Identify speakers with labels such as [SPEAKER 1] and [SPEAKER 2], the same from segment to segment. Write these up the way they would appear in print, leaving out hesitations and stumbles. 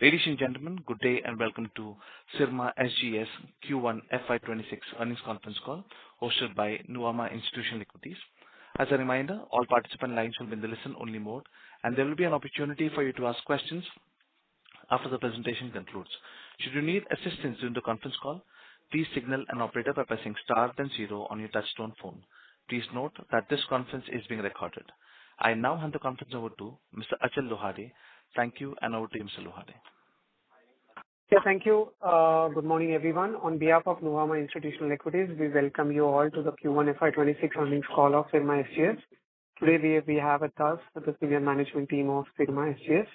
[SPEAKER 1] Ladies and gentlemen, good day and welcome to Syrma SGS Q1 FY26 earnings conference call hosted by Nuvama Institutional Equities. As a reminder, all participant lines will be in the listen-only mode, and there will be an opportunity for you to ask questions after the presentation concludes. Should you need assistance during the conference call, please signal an operator by pressing star then zero on your touchtone phone. Please note that this conference is being recorded. I now hand the conference over to Mr. Achal Lohade. Thank you, and over to you, Mr. Lohade.
[SPEAKER 2] Yeah, thank you. Good morning, everyone. On behalf of Nuvama Institutional Equities, we welcome you all to the Q1 FY26 earnings call of Syrma SGS. Today we have with us the senior management team of Syrma SGS.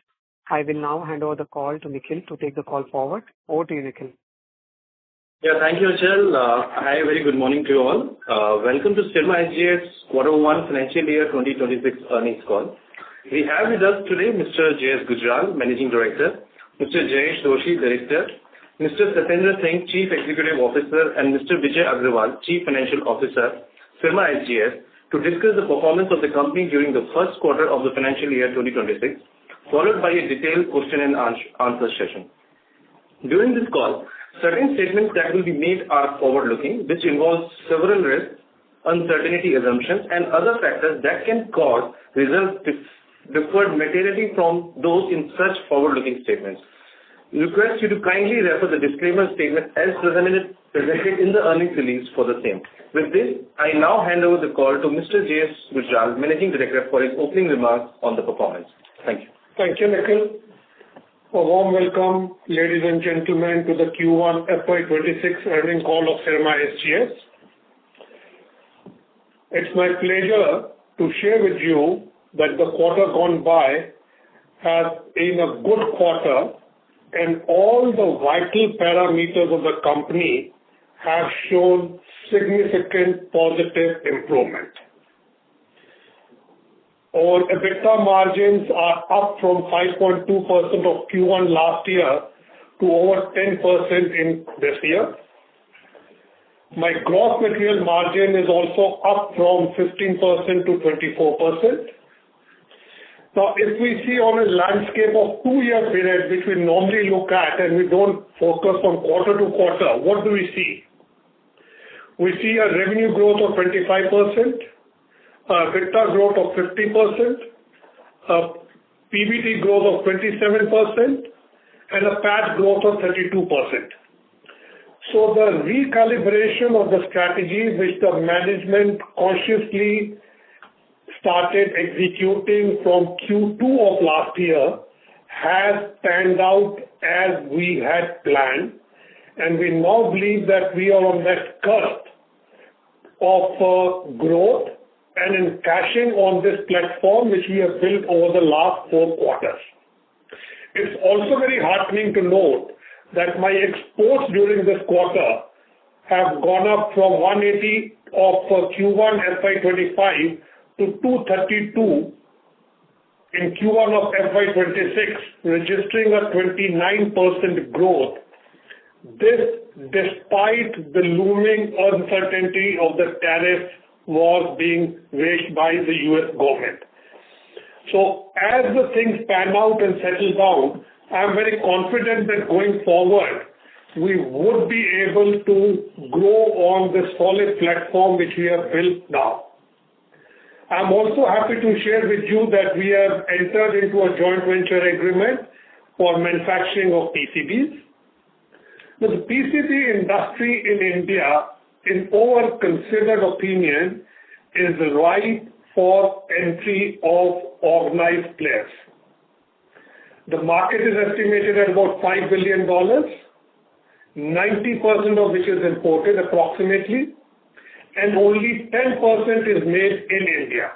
[SPEAKER 2] I will now hand over the call to Nikhil to take the call forward. Over to you, Nikhil.
[SPEAKER 3] Yeah, thank you, Achal. Hi, very good morning to you all. Welcome to Syrma SGS Q1 Financial Year 2026 earnings call. We have with us today Mr. J.S. Gujral, Managing Director, Mr. Jayesh Doshi, Director, Mr. Satendra Singh, Chief Executive Officer, and Mr. Vijay Agrawal, Chief Financial Officer, Syrma SGS, to discuss the performance of the company during the first quarter of the financial year 2026, followed by a detailed question and answer session. During this call, certain statements that will be made are forward-looking, which involves several risks, uncertainty assumptions, and other factors that can cause results differed materially from those in such forward-looking statements. We request you to kindly refer the disclaimer statement as presented in the earnings release for the same. With this, I now hand over the call to Mr. J.S. Gujral, Managing Director, for his opening remarks on the performance. Thank you.
[SPEAKER 4] Thank you, Nikhil. A warm welcome, ladies and gentlemen, to the Q1 FY26 earnings call of Syrma SGS. It's my pleasure to share with you that the quarter gone by has been a good quarter, and all the vital parameters of the company have shown significant positive improvement. Our EBITDA margins are up from 5.2% of Q1 last year to over 10% in this year. My gross material margin is also up from 15% to 24%. Now, if we see on a landscape of 2-year period, which we normally look at and we don't focus on quarter to quarter, what do we see? We see a revenue growth of 25%, EBITDA growth of 50%, PBT growth of 27%, and a PAT growth of 32%. So the recalibration of the strategy which the management consciously started executing from Q2 of last year has panned out as we had planned, and we now believe that we are on that cusp of growth and in cashing on this platform which we have built over the last 4 quarters. It's also very heartening to note that my exports during this quarter have gone up from 180 of Q1 FY25 to 232 in Q1 of FY26, registering a 29% growth. This despite the looming uncertainty of the tariff war being waged by the US government. So as the things pan out and settle down, I am very confident that going forward, we would be able to grow on the solid platform which we have built now. I'm also happy to share with you that we have entered into a joint venture agreement for manufacturing of PCBs. Now, the PCB industry in India, in our considered opinion, is ripe for entry of organized players. The market is estimated at about $5 billion, 90% of which is imported approximately, and only 10% is made in India.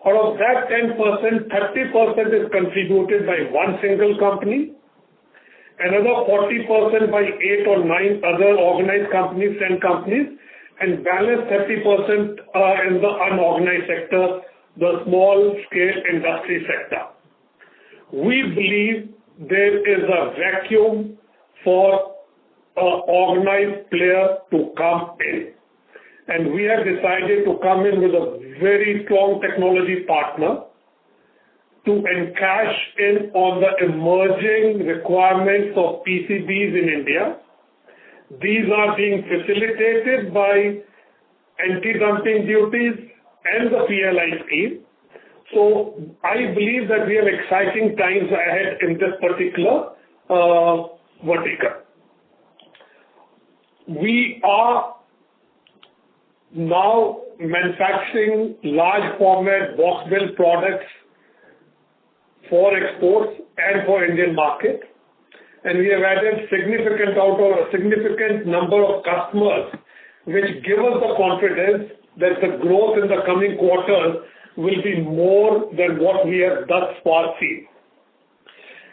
[SPEAKER 4] Out of that 10%, 30% is contributed by one single company, another 40% by 8 or 9 other organized companies, 10 companies, and balance 30% in the unorganized sector, the small-scale industry sector. We believe there is a vacuum for an organized player to come in. And we have decided to come in with a very strong technology partner to encash in on the emerging requirements of PCBs in India. These are being facilitated by anti-dumping duties and the PLI scheme. So I believe that we have exciting times ahead in this particular vertical. We are now manufacturing large format box build products for exports and for Indian market, and we have added significant number of customers, which give us the confidence that the growth in the coming quarters will be more than what we have thus far seen.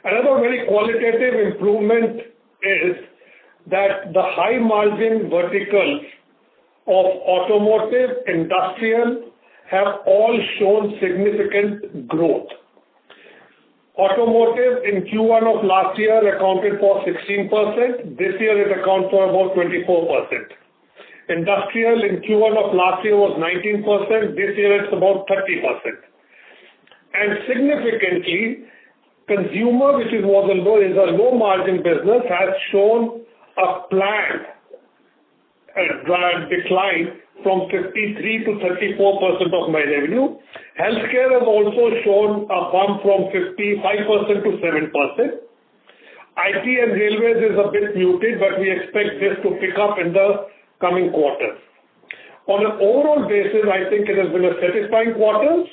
[SPEAKER 4] Another very qualitative improvement is that the high margin verticals of automotive, industrial have all shown significant growth. Automotive in Q1 of last year accounted for 16%. This year it accounts for about 24%. Industrial in Q1 of last year was 19%. This year it's about 30%. And significantly, consumer, which is a low margin business, has shown a planned decline from 53 to 34% of my revenue. Healthcare has also shown a bump from 55% to 7%. IT and railways is a bit muted, but we expect this to pick up in the coming quarters. On an overall basis, I think it has been a satisfying quarter,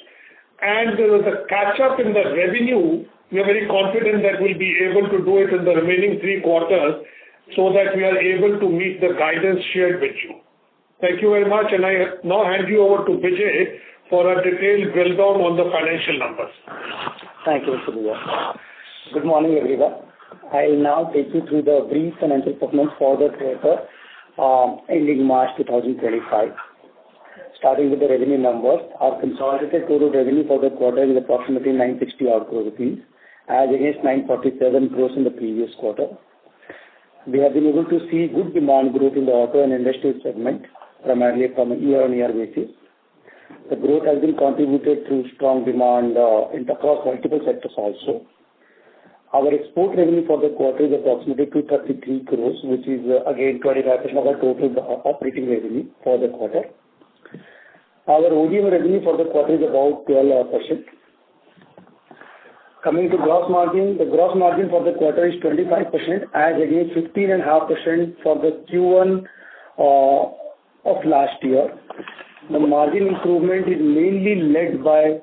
[SPEAKER 4] and there is a catch-up in the revenue. We are very confident that we'll be able to do it in the remaining 3 quarters so that we are able to meet the guidance shared with you. Thank you very much, and I now hand you over to Vijay for a detailed drill down on the financial numbers.
[SPEAKER 5] Thank you, Mr. Vijay. Good morning, everyone. I will now take you through the brief financial performance for the quarter ending March 2025. Starting with the revenue numbers, our consolidated total revenue for the quarter is approximately 960 crore rupees, as against 947 crores in the previous quarter. We have been able to see good demand growth in the auto and industrial segment, primarily from a year-on-year basis. The growth has been contributed through strong demand across multiple sectors also. Our export revenue for the quarter is approximately 233 crores, which is again 25% of our total operating revenue for the quarter. Our ODM revenue for the quarter is about 12%. Coming to gross margin, the gross margin for the quarter is 25%, as against 15.5% for the Q1 of last year. The margin improvement is mainly led by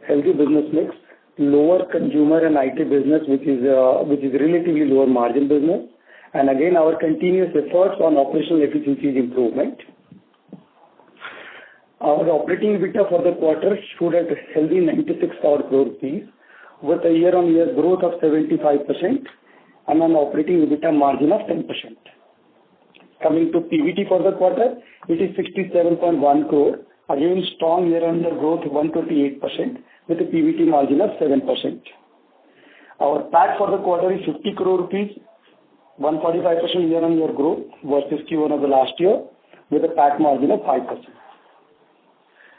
[SPEAKER 5] healthy business mix, lower consumer and IT business, which is relatively lower margin business, and again our continuous efforts on operational efficiencies improvement. Our operating EBITDA for the quarter stood at a healthy 96 crore rupees, with a year-on-year growth of 75% and an operating EBITDA margin of 10%. Coming to PBT for the quarter, it is 67.1 crore, again strong year-on-year growth of 128% with a PBT margin of 7%. Our PAT for the quarter is 50 crore rupees, 145% year-on-year growth versus Q1 of the last year with a PAT margin of 5%.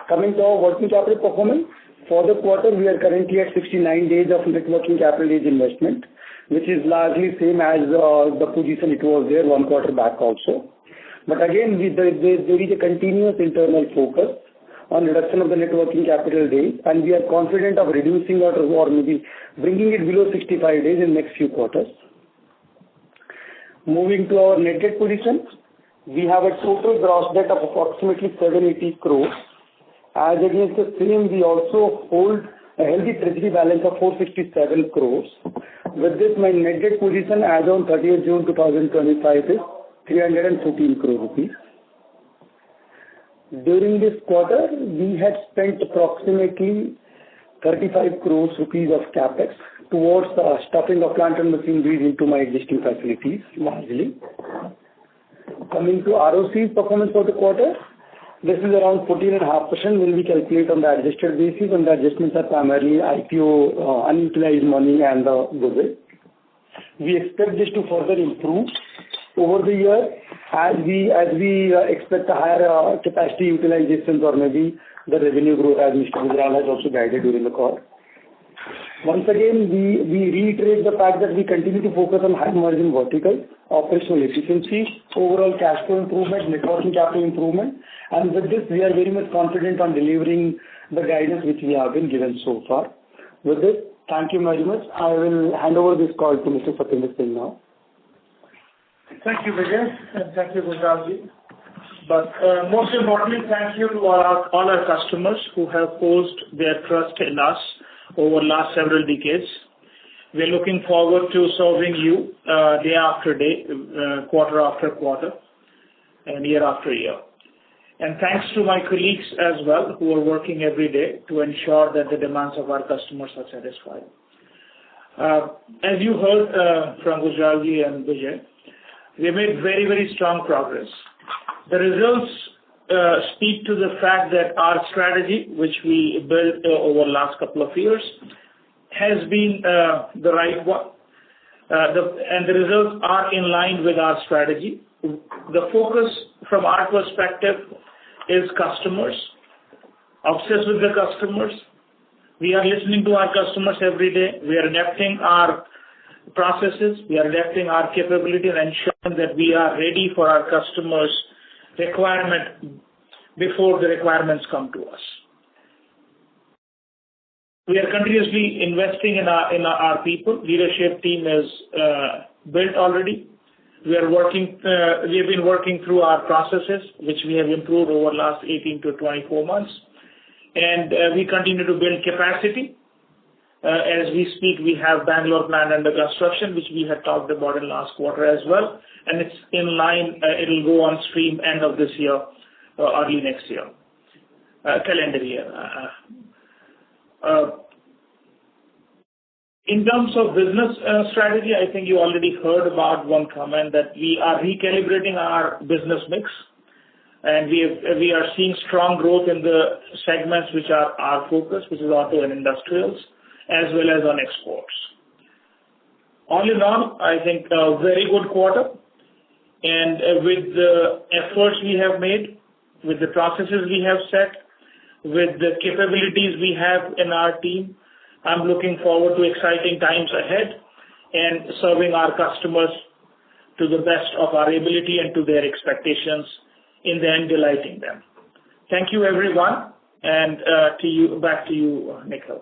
[SPEAKER 5] Coming to our working capital performance, for the quarter we are currently at 69 days of net working capital days investment, which is largely same as the position it was there 1 quarter back also. But again, there is a continuous internal focus on reduction of the net working capital days, and we are confident of reducing or maybe bringing it below 65 days in next few quarters. Moving to our net debt position, we have a total gross debt of approximately 780 crores. As against the same, we also hold a healthy treasury balance of 467 crores. With this, my net debt position as on 30th June 2025 is 314 crore rupees. During this quarter, we had spent approximately 35 crores rupees of capex towards stuffing of plant and machinery into my existing facilities, largely. Coming to ROC performance for the quarter, this is around 14.5% when we calculate on the adjusted basis, and the adjustments are primarily IPO, unutilized money and the goodwill. We expect this to further improve over the year as we expect a higher capacity utilizations or maybe the revenue growth as Mr. Gujral has also guided during the call. Once again, we reiterate the fact that we continue to focus on high margin verticals, operational efficiency, overall cash flow improvement, net working capital improvement. And with this, we are very much confident on delivering the guidance which we have been given so far. With this, thank you very much. I will hand over this call to Mr. Satinder Singh now.
[SPEAKER 6] Thank you, Vijay, and thank you, Gujralji. But most importantly, thank you to all our customers who have posed their trust in us over the last several decades. We are looking forward to serving you day after day, quarter after quarter, and year after year. And thanks to my colleagues as well who are working every day to ensure that the demands of our customers are satisfied. As you heard from Gujralji and Vijay, we have made very, very strong progress. The results speak to the fact that our strategy, which we built over the last couple of years, has been the right one. And the results are in line with our strategy. The focus from our perspective is customers, obsessed with the customers. We are listening to our customers every day. We are adapting our processes. We are adapting our capability and ensuring that we are ready for our customers' requirement before the requirements come to us. We are continuously investing in our people. Leadership team is built already. We have been working through our processes, which we have improved over the last 18 to 24 months. And we continue to build capacity. As we speak, we have Bangalore plant under construction, which we had talked about in last quarter as well. And it's in line, it will go on stream end of this year, early next year, calendar year. In terms of business strategy, I think you already heard about one comment that we are recalibrating our business mix, and we are seeing strong growth in the segments which are our focus, which is auto and industrials, as well as on exports. All in all, I think a very good quarter, and with the efforts we have made, with the processes we have set, with the capabilities we have in our team, I'm looking forward to exciting times ahead and serving our customers to the best of our ability and to their expectations, in the end delighting them. Thank you, everyone, and back to you, Nikhil.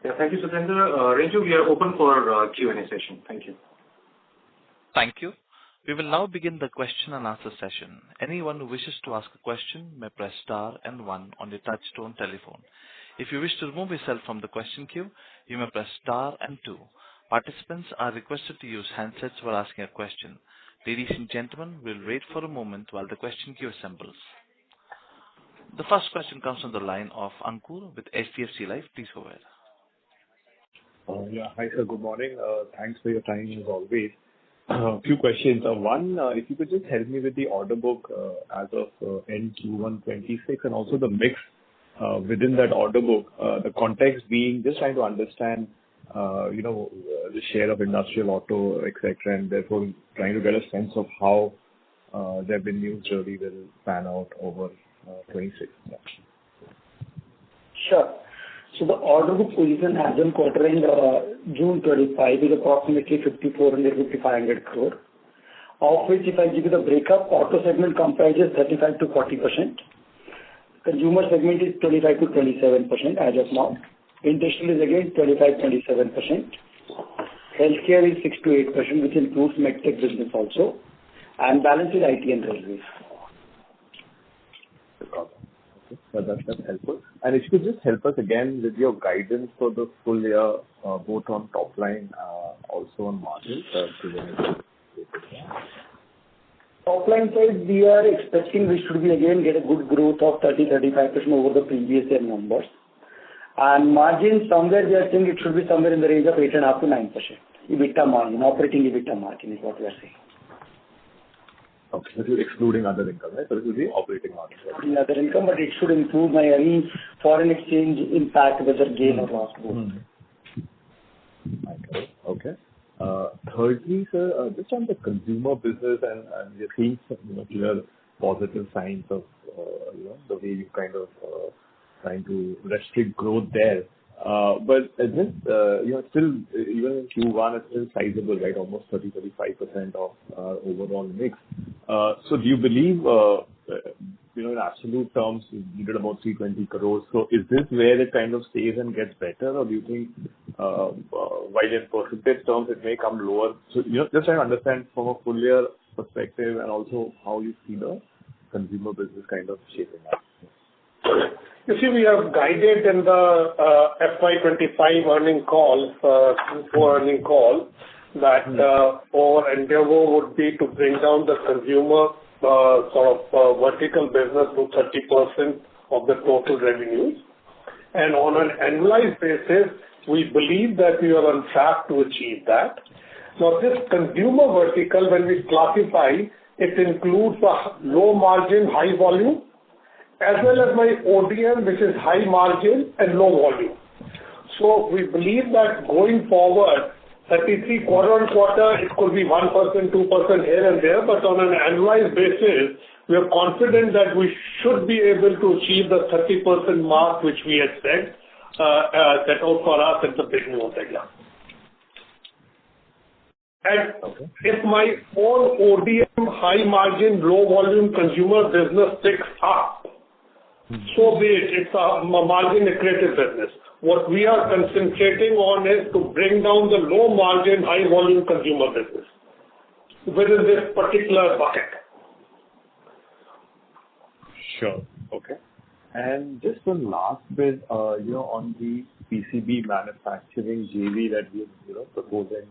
[SPEAKER 3] Yeah, thank you, Satinder. Renju, we are open for Q&A session. Thank you.
[SPEAKER 1] Thank you. We will now begin the question and answer session. Anyone who wishes to ask a question may press star and one on your touchtone telephone. If you wish to remove yourself from the question queue, you may press star and two. Participants are requested to use handsets while asking a question. Ladies and gentlemen, we'll wait for a moment while the question queue assembles. The first question comes from the line of Ankur with HDFC Life. Please go ahead.
[SPEAKER 7] Yeah, hi sir, good morning. Thanks for your time as always. A few questions. One, if you could just help me with the order book as of end Q1 26 and also the mix within that order book, the context being just trying to understand, the share of industrial auto, etc., and therefore trying to get a sense of how the revenues really will pan out over 26. Yeah.
[SPEAKER 5] Sure. So the order book position as on quarter end June 25 is approximately 5,400-5,500 crore, of which if I give you the breakup, auto segment comprises 35 to 40%. Consumer segment is 25 to 27% as of now. Industrial is again 25-27%. Healthcare is 6 to 8%, which includes medtech business also. And balance is IT and railways.
[SPEAKER 7] Okay, that's helpful. And if you could just help us again with your guidance for the full year, both on top line, also on margins.
[SPEAKER 5] Top line side, we are expecting we should be again get a good growth of 30-35% over the previous year numbers. And margin somewhere we are saying it should be somewhere in the range of 8.5 to 9%. EBITDA margin, operating EBITDA margin is what we are saying.
[SPEAKER 7] Okay, this is excluding other income, right? So this will be operating margin.
[SPEAKER 5] Excluding other income, but it should include my any foreign exchange impact, whether gain or loss.
[SPEAKER 7] Okay. Thirdly, sir, just on the consumer business, and we're seeing some, clear positive signs of the way you kind of trying to restrict growth there. But just, still, even in Q1, it's still sizable, right? Almost 30-35% of overall mix. So do you believe, in absolute terms, you did about 320 crores. So is this where it kind of stays and gets better, or do you think, while in percentage terms it may come lower? So, just trying to understand from a full year perspective and also how you see the consumer business kind of shaping up.
[SPEAKER 4] You see, we have guided in the FY25 earning call, Q4 earning call, that our endeavor would be to bring down the consumer vertical business to 30% of the total revenues. And on an annualized basis, we believe that we are on track to achieve that. Now, this consumer vertical, when we classify, it includes a low margin, high volume, as well as my ODM, which is high margin and low volume. So we believe that going forward, 33 quarter-on-quarter, it could be 1%, 2% here and there, but on an annualized basis, we are confident that we should be able to achieve the 30% mark, which we had set out for us at the beginning of the year. And if my own ODM, high margin, low volume consumer business picks up, so be it. It's a margin accretive business. What we are concentrating on is to bring down the low margin, high volume consumer business within this particular bucket.
[SPEAKER 7] Sure. Okay. And just one last bit, on the PCB manufacturing JV that we're proposing,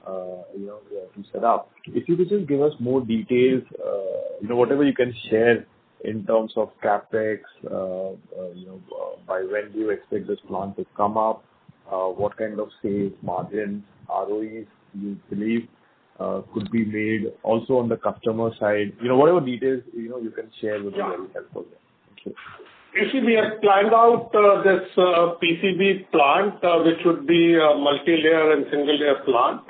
[SPEAKER 7] to set up. If you could just give us more details, whatever you can share in terms of CapEx, by when do you expect this plant to come up? What kind of sales margins, ROEs you believe could be made also on the customer side? Whatever details, you can share would be very helpful. Thank you.
[SPEAKER 4] You see, we have planned out this PCB plant, which would be a multi-layer and single-layer plant,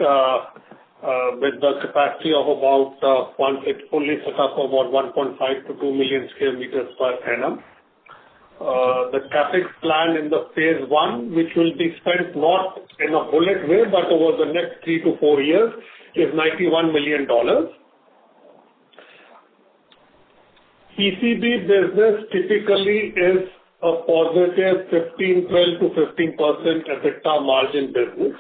[SPEAKER 4] with the capacity of about, once it's fully set up, about 1.5 to 2 million square meters per annum. The CapEx plan in the phase 1, which will be spent not in a bullet way, but over the next 3 to 4 years, is $91 million. PCB business typically is a positive 12 to 15% EBITDA margin business.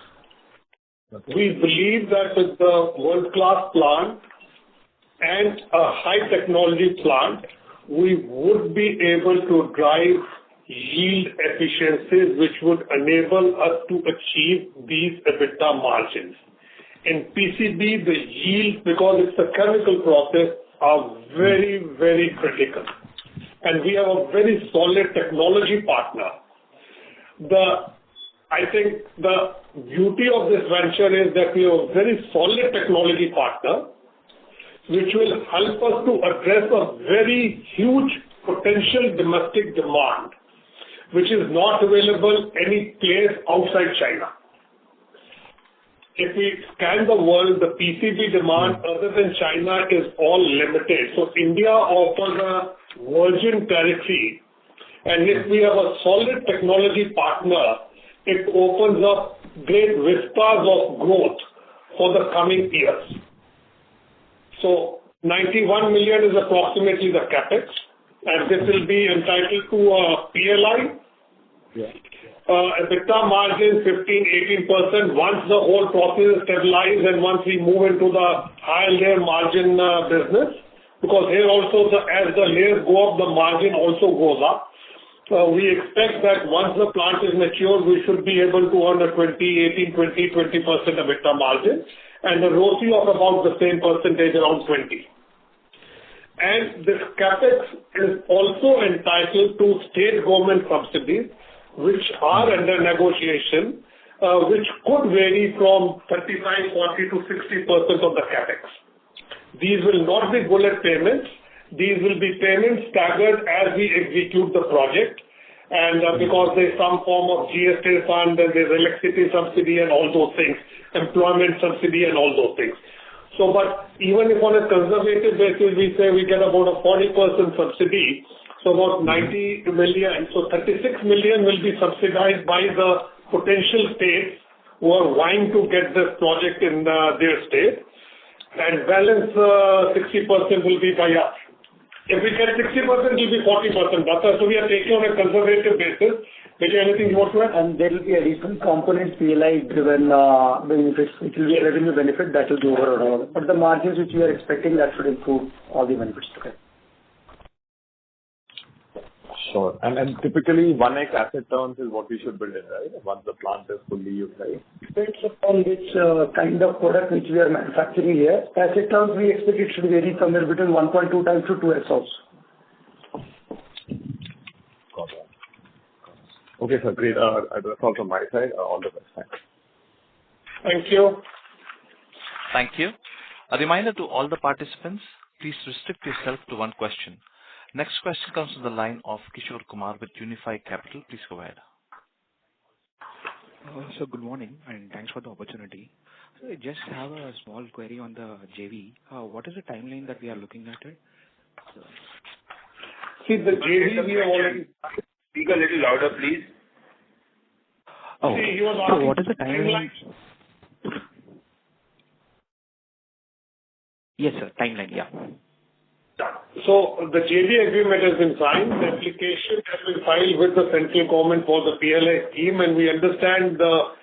[SPEAKER 4] Okay. We believe that with the world-class plant and a high technology plant, we would be able to drive yield efficiencies, which would enable us to achieve these EBITDA margins. In PCB, the yield, because it's a chemical process, are very, very critical. And we have a very solid technology partner. I think the beauty of this venture is that we have a very solid technology partner, which will help us to address a very huge potential domestic demand, which is not available any place outside China. If we scan the world, the PCB demand other than China is all limited. So India offers a virgin territory, and if we have a solid technology partner, it opens up great vistas of growth for the coming years. So 91 million is approximately the capex, and this will be entitled to a PLI. Yeah. EBITDA margin 15-18% once the whole process is stabilized and once we move into the higher layer margin business, because here also as the layers go up, the margin also goes up. We expect that once the plant is mature, we should be able to earn a 20% EBITDA margin and a ROCE of about the same percentage, around 20. And this capex is also entitled to state government subsidies, which are under negotiation, which could vary from 35, 40 to 60% of the capex. These will not be bullet payments. These will be payments staggered as we execute the project, and because there's some form of GST fund and there's electricity subsidy and all those things, employment subsidy and all those things. So, but even if on a conservative basis we say we get about a 40% subsidy, so about 90 million. So 36 million will be subsidized by the potential states who are vying to get this project in their state, and balance 60% will be by us. If we get 60%, it will be 40%. So we are taking on a conservative basis. Vijay, anything you want to add?
[SPEAKER 5] And there will be additional components, PLI-driven benefits, which will be a revenue benefit that will be overall. But the margins which we are expecting, that should improve all the benefits together.
[SPEAKER 7] Sure. And typically, 1x asset turns is what we should build in, right? Once the plant is fully utilized.
[SPEAKER 5] Depends upon which kind of product which we are manufacturing here. Asset turns, we expect it should vary somewhere between 1.2 times to 2x also.
[SPEAKER 7] Got it. Okay, sir. Great. That's all from my side. All the best. Thanks.
[SPEAKER 4] Thank you.
[SPEAKER 1] Thank you. A reminder to all the participants, please restrict yourself to one question. Next question comes from the line of Kishore Kumar with Unifi Capital. Please go ahead.
[SPEAKER 8] So good morning, and thanks for the opportunity. So I just have a small query on the JV. What is the timeline that we are looking at it?
[SPEAKER 4] See, the JV we have already...
[SPEAKER 9] Speak a little louder, please.
[SPEAKER 8] Oh,
[SPEAKER 4] See, you are
[SPEAKER 8] so what is the timeline? Yes, sir. Timeline, yeah.
[SPEAKER 4] So the JV agreement has been signed. The application has been filed with the central government for the PLI scheme, and we understand the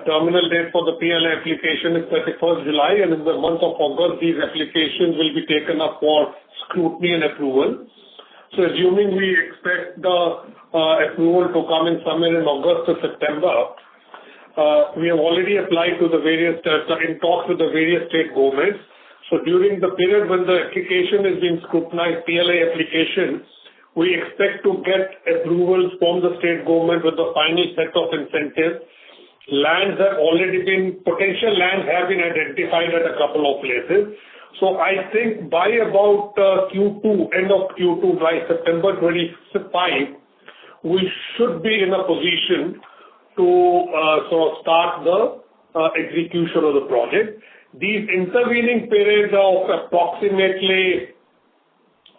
[SPEAKER 4] terminal date for the PLI application is 31st July, and in the month of August, these applications will be taken up for scrutiny and approval. So assuming we expect the approval to come in somewhere in August or September, we have already applied to the various, in talks with the various state governments. So during the period when the application is being scrutinized, PLI application, we expect to get approvals from the state government with the final set of incentives. Lands have already been, potential lands have been identified at a couple of places. So I think by about Q2, end of Q2, by September 25, we should be in a position to sort of start the execution of the project. These intervening periods of approximately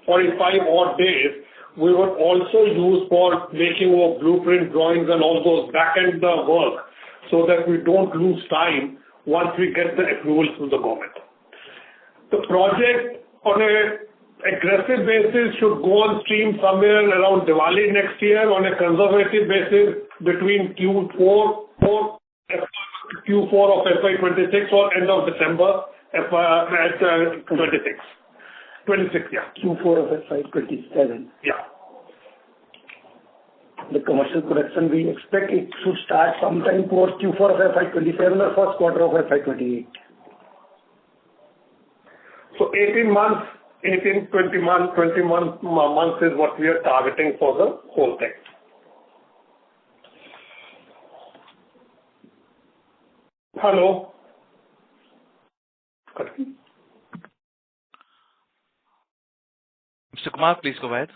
[SPEAKER 4] 45 odd days, we would also use for making of blueprint drawings and all those back-end work, so that we don't lose time once we get the approvals from the government. The project, on an aggressive basis, should go on stream somewhere around Diwali next year. On a conservative basis, between Q4 of FY26 or end of December FY26. 26, yeah.
[SPEAKER 5] Q4 of FY27.
[SPEAKER 4] Yeah.
[SPEAKER 5] The commercial production, we expect it should start sometime towards Q4 of FY27 or first quarter of FY28.
[SPEAKER 4] So 18 months, 20 months is what we are targeting for the whole thing. Hello?
[SPEAKER 1] Mr. Kumar, please go ahead.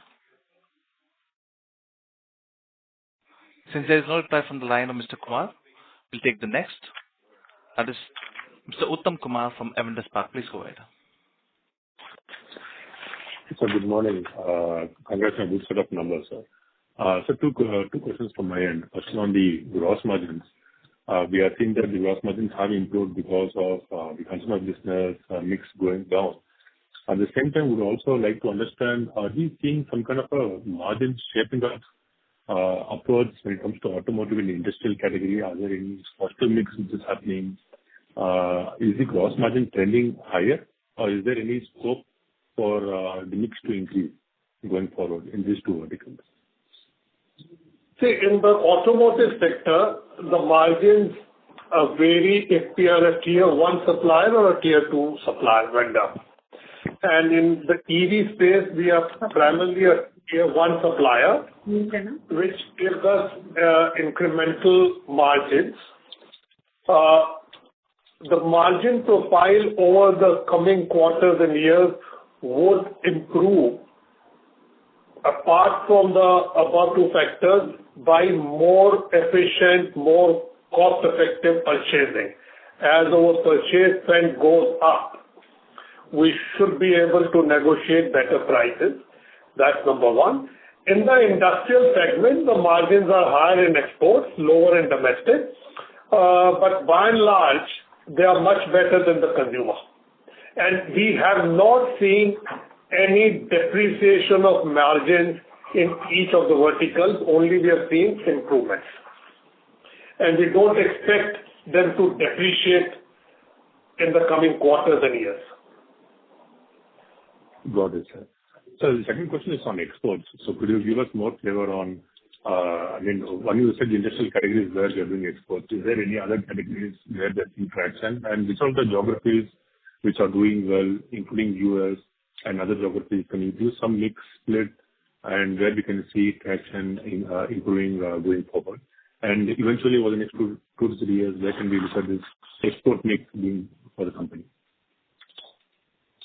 [SPEAKER 1] Since there is no reply from the line of Mr. Kumar, we'll take the next. That is Mr. Uttam Kumar from Avendus Spark. Please go ahead.
[SPEAKER 7] So good morning. Congrats on a good set of numbers, sir. So two questions from my end. First, on the gross margins. We are seeing that the gross margins have improved because of the consumer business mix going down. At the same time, we'd also like to understand, are we seeing some kind of a margin shaping up upwards when it comes to automotive and industrial category? Are there any positive mix which is happening? Is the gross margin trending higher, or is there any scope for the mix to increase going forward in these two verticals?
[SPEAKER 4] See, in the automotive sector, the margins vary if we are a tier 1 supplier or a tier 2 supplier vendor. And in the EV space, we are primarily a tier 1 supplier, which gives us incremental margins. The margin profile over the coming quarters and years would improve, apart from the above two factors, by more efficient, more cost-effective purchasing. As our purchase spend goes up, we should be able to negotiate better prices. That's number one. In the industrial segment, the margins are higher in exports, lower in domestic, but by and large, they are much better than the consumer. And we have not seen any depreciation of margins in each of the verticals, only we have seen improvements. And we don't expect them to depreciate in the coming quarters and years.
[SPEAKER 7] Got it, sir. So the second question is on exports. So could you give us more flavor on, when you said the industrial categories where you're doing exports, is there any other categories where there's traction? And which are the geographies which are doing well, including US and other geographies? Can you give some mix split and where we can see traction in improving going forward? And eventually, over the next 2 to 3 years, where can we look at this export mix being for the company?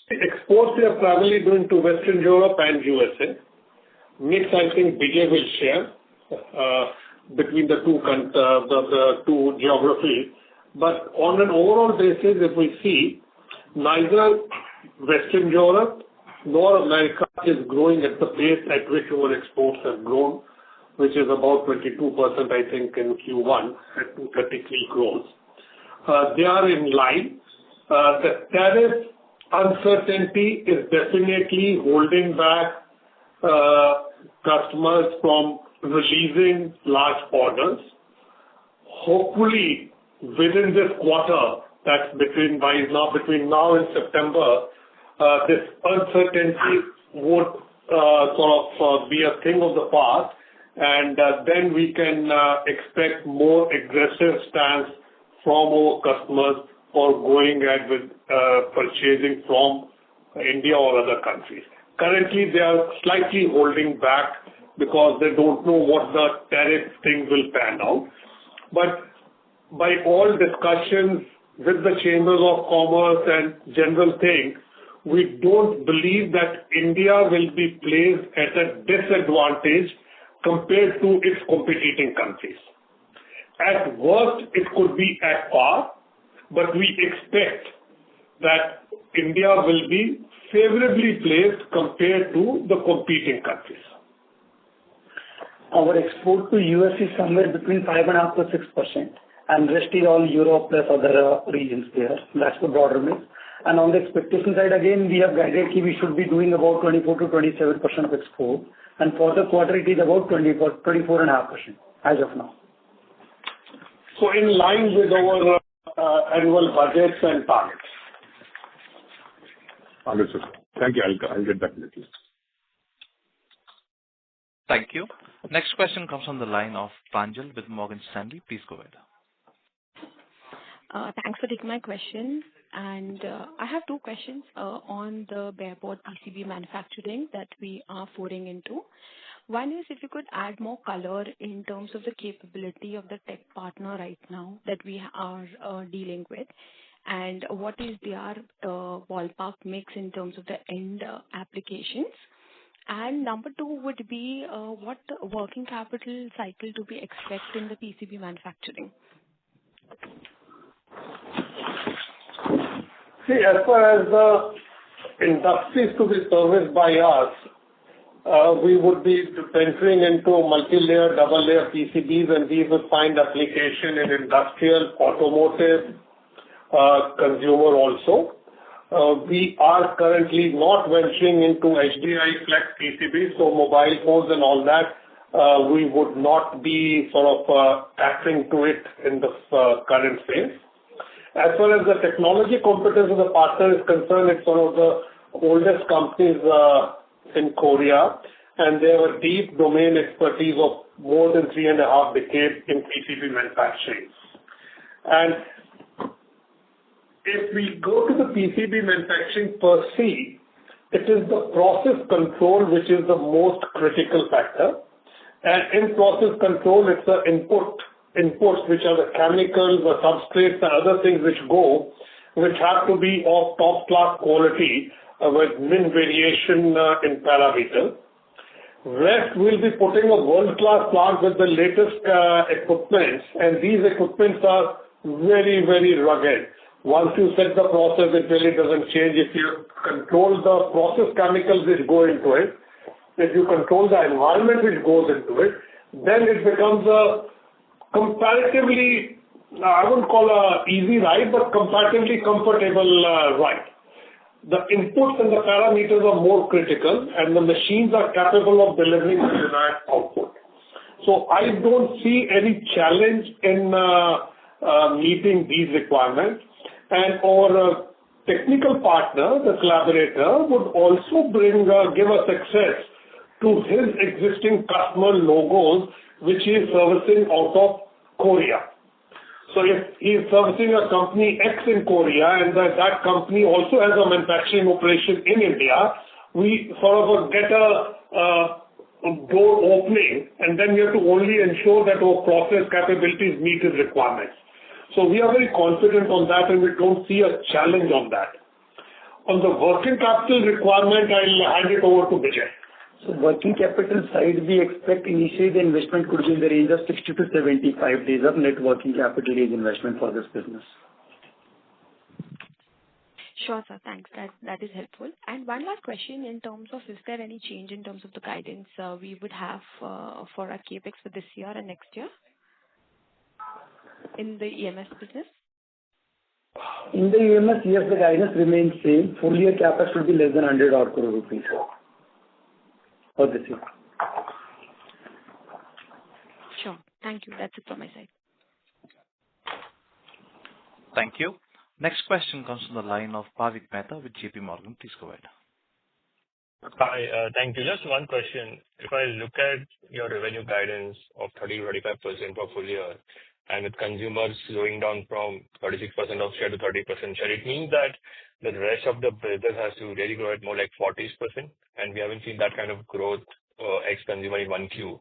[SPEAKER 4] Exports we are primarily doing to Western Europe and USA. Mix, I think Vijay will share between the two geographies. But on an overall basis, if we see, neither Western Europe nor America is growing at the pace at which our exports have grown, which is about 22%, I think, in Q1 at 233 crores. They are in line. The tariff uncertainty is definitely holding back customers from releasing large orders. Hopefully, within this quarter, that's between now and September, this uncertainty would sort of be a thing of the past, and then we can expect more aggressive stance from our customers for going ahead with purchasing from India or other countries. Currently, they are slightly holding back because they don't know what the tariff thing will pan out. But by all discussions with the Chambers of Commerce and general thing, we don't believe that India will be placed at a disadvantage compared to its competing countries. At worst, it could be at par, but we expect that India will be favorably placed compared to the competing countries.
[SPEAKER 5] Our export to US is somewhere between 5.5% to 6%, and rest is all Europe plus other regions there. That's the broader mix. And on the expectation side, again, we have guided we should be doing about 24 to 27% of export, and for the quarter it is about 24.5% as of now.
[SPEAKER 4] So in line with our annual budgets and targets.
[SPEAKER 7] Understood. Thank you. I'll get back to you.
[SPEAKER 1] Thank you. Next question comes from the line of Pranjal with Morgan Stanley. Please go ahead.
[SPEAKER 10] Thanks for taking my question. And I have two questions on the bareboard PCB manufacturing that we are foraying into. One is if you could add more color in terms of the capability of the tech partner right now that we are dealing with, and what is their ballpark mix in terms of the end applications. And number two would be what working capital cycle do we expect in the PCB manufacturing?
[SPEAKER 4] See, as far as the industries to be serviced by us, we would be venturing into multi-layer, double-layer PCBs, and these would find application in industrial, automotive, consumer also. We are currently not venturing into HDI flex PCBs, so mobile phones and all that, we would not be sort of tapping to it in the current phase. As far as the technology competence of the partner is concerned, it's one of the oldest companies in Korea, and they have a deep domain expertise of more than 3.5 decades in PCB manufacturing. And if we go to the PCB manufacturing per se, it is the process control which is the most critical factor. And in process control, it's the inputs which are the chemicals, the substrates, and other things which have to be of top class quality with min variation in parameter. Rest will be putting a world-class plant with the latest equipment, and these equipments are very, very rugged. Once you set the process, it really doesn't change. If you control the process chemicals which go into it, if you control the environment which goes into it, then it becomes a comparatively, I wouldn't call a easy ride, but comparatively comfortable ride. The inputs and the parameters are more critical, and the machines are capable of delivering the desired output. So I don't see any challenge in meeting these requirements. And our technical partner, the collaborator, would also give us access to his existing customer logos, which he is servicing out of Korea. So if he is servicing a company X in Korea and that company also has a manufacturing operation in India, we sort of get a door opening, and then we have to only ensure that our process capabilities meet his requirements. So we are very confident on that, and we don't see a challenge on that. On the working capital requirement, I'll hand it over to Vijay.
[SPEAKER 5] So working capital side, we expect initially the investment could be in the range of 60 to 75 days of net working capital days investment for this business.
[SPEAKER 10] Sure, sir. Thanks. That is helpful. And one last question in terms of, is there any change in terms of the guidance we would have for our CapEx for this year and next year in the EMS business?
[SPEAKER 5] In the EMS, yes, the guidance remains same. Full year CapEx should be less than 100 crore rupees for this year.
[SPEAKER 10] Sure. Thank you. That's it from my side.
[SPEAKER 1] Thank you. Next question comes from the line of Bhavik Mehta with JP Morgan. Please go ahead.
[SPEAKER 11] Hi, thank you. Just one question. If I look at your revenue guidance of 30-35% for full year, and with consumers slowing down from 36% of share to 30% share, it means that the rest of the business has to really grow at more like 40%, and we haven't seen that kind of growth ex-consumer in 1Q.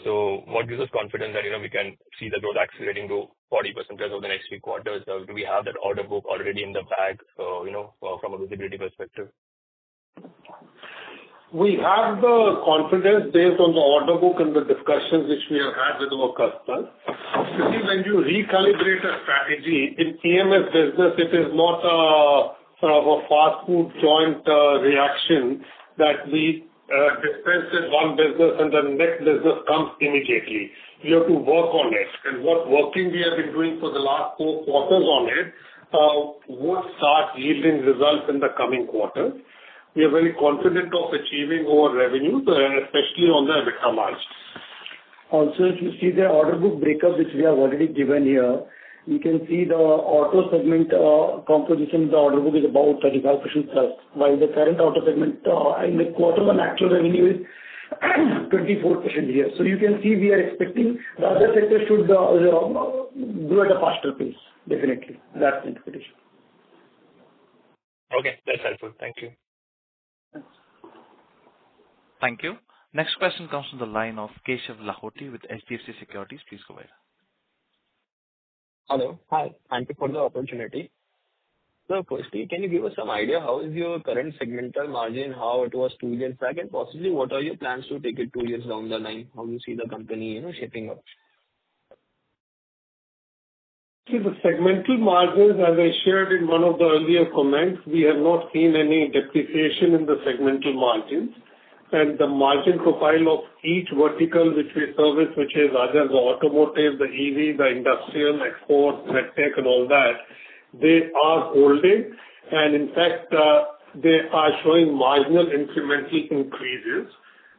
[SPEAKER 11] So what gives us confidence that, we can see the growth accelerating to 40% plus over the next few quarters? Do we have that order book already in the bag, from a visibility perspective?
[SPEAKER 4] We have the confidence based on the order book and the discussions which we have had with our customers. You see, when you recalibrate a strategy in EMS business, it is not a sort of a fast food joint reaction that we dispense in one business and the next business comes immediately. You have to work on it. And what working we have been doing for the last 4 quarters on it would start yielding results in the coming quarters. We are very confident of achieving our revenues, especially on the EBITDA margin.
[SPEAKER 5] Also, if you see the order book breakup, which we have already given here, you can see the auto segment composition of the order book is about 35% plus, while the current auto segment in the quarter one actual revenue is 24% here. So you can see we are expecting the other sector should grow at a faster pace. Definitely. That's the expectation.
[SPEAKER 11] Okay, that's helpful. Thank you.
[SPEAKER 1] Thank you. Next question comes from the line of Keshav Lahoti with HDFC Securities. Please go ahead.
[SPEAKER 12] Hello. Hi. Thank you for the opportunity. So firstly, can you give us some idea how is your current segmental margin, how it was 2 years back, and possibly what are your plans to take it 2 years down the line? How do you see the company, shaping up?
[SPEAKER 4] See, the segmental margins, as I shared in one of the earlier comments, we have not seen any depreciation in the segmental margins. And the margin profile of each vertical which we service, which is either the automotive, the EV, the industrial, exports, medtech, and all that, they are holding. And in fact, they are showing marginal incremental increases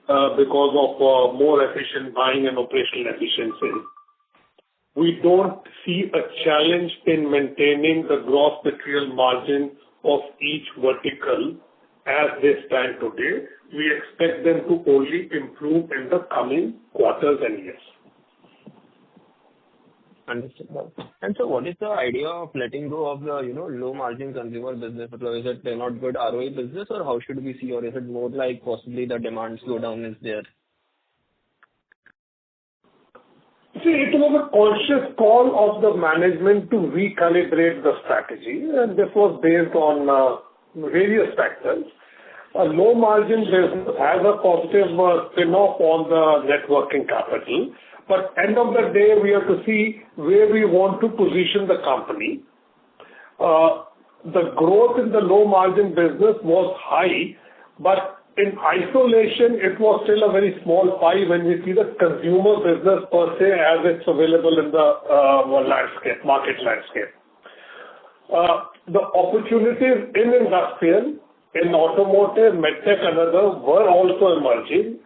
[SPEAKER 4] because of more efficient buying and operational efficiency. We don't see a challenge in maintaining the gross material margin of each vertical as they stand today. We expect them to only improve in the coming quarters and years.
[SPEAKER 12] Understood. And so what is the idea of letting go of the, low margin consumer business? Is it they're not good ROI business, or how should we see, or is it more like possibly the demand slowdown is there?
[SPEAKER 4] See, it was a conscious call of the management to recalibrate the strategy, and this was based on various factors. A low margin business has a positive spin-off on the net working capital, but end of the day, we have to see where we want to position the company. The growth in the low margin business was high, but in isolation, it was still a very small pie when we see the consumer business per se as it's available in the market landscape. The opportunities in industrial, in automotive, medtech and others were also emerging,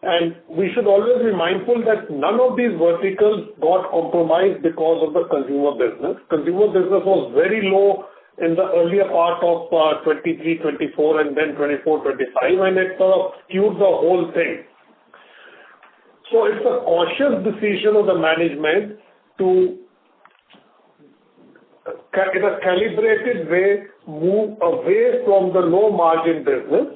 [SPEAKER 4] and we should always be mindful that none of these verticals got compromised because of the consumer business. Consumer business was very low in the earlier part of 23, 24 and then 24, 25, and it sort of skewed the whole thing. So it's a cautious decision of the management to, in a calibrated way, move away from the low margin business.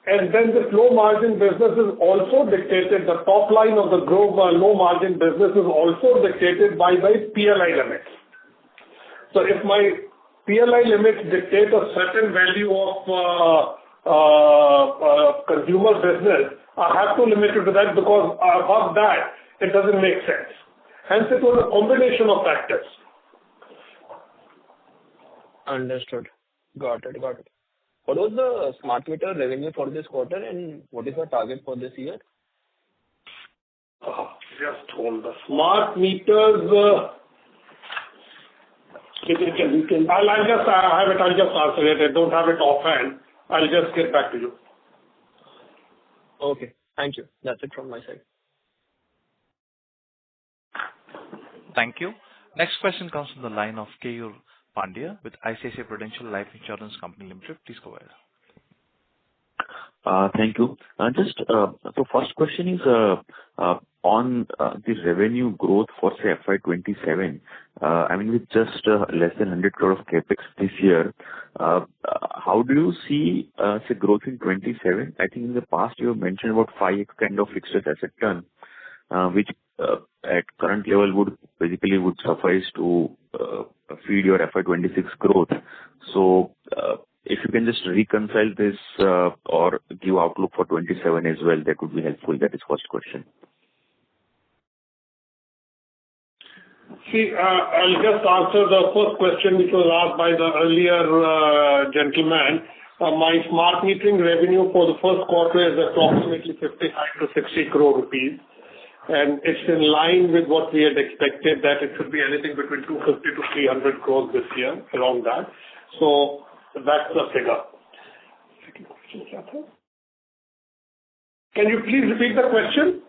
[SPEAKER 4] And then this low margin business is also dictated, the top line of the low margin business is also dictated by PLI limits. So if my PLI limits dictate a certain value of consumer business, I have to limit it to that, because above that, it doesn't make sense. Hence, it was a combination of factors.
[SPEAKER 12] Understood. Got it. What was the smart meter revenue for this quarter, and what is the target for this year?
[SPEAKER 4] Just hold the smart meters. I'll just answer it. I don't have it offhand. I'll just get back to you.
[SPEAKER 12] Okay. Thank you. That's it from my side.
[SPEAKER 1] Thank you. Next question comes from the line of Keyur Pandya with ICICI Prudential Life Insurance Company Limited. Please go ahead.
[SPEAKER 13] Thank you. So first question is on the revenue growth for, say, FY27. I mean, with just less than 100 crore of CapEx this year, how do you see, say, growth in 27? I think in the past you have mentioned about 5x kind of fixed asset turn, which at current level would suffice to feed your FY26 growth. So, if you can just reconcile this or give outlook for 27 as well, that would be helpful. That is first question.
[SPEAKER 4] See, I'll just answer the first question which was asked by the earlier gentleman. My smart metering revenue for the first quarter is approximately 55 to 60 crore rupees. And it's in line with what we had expected, that it should be anything between 250 to 300 crores this year, around that. So that's the figure. Second question, can you please repeat the question?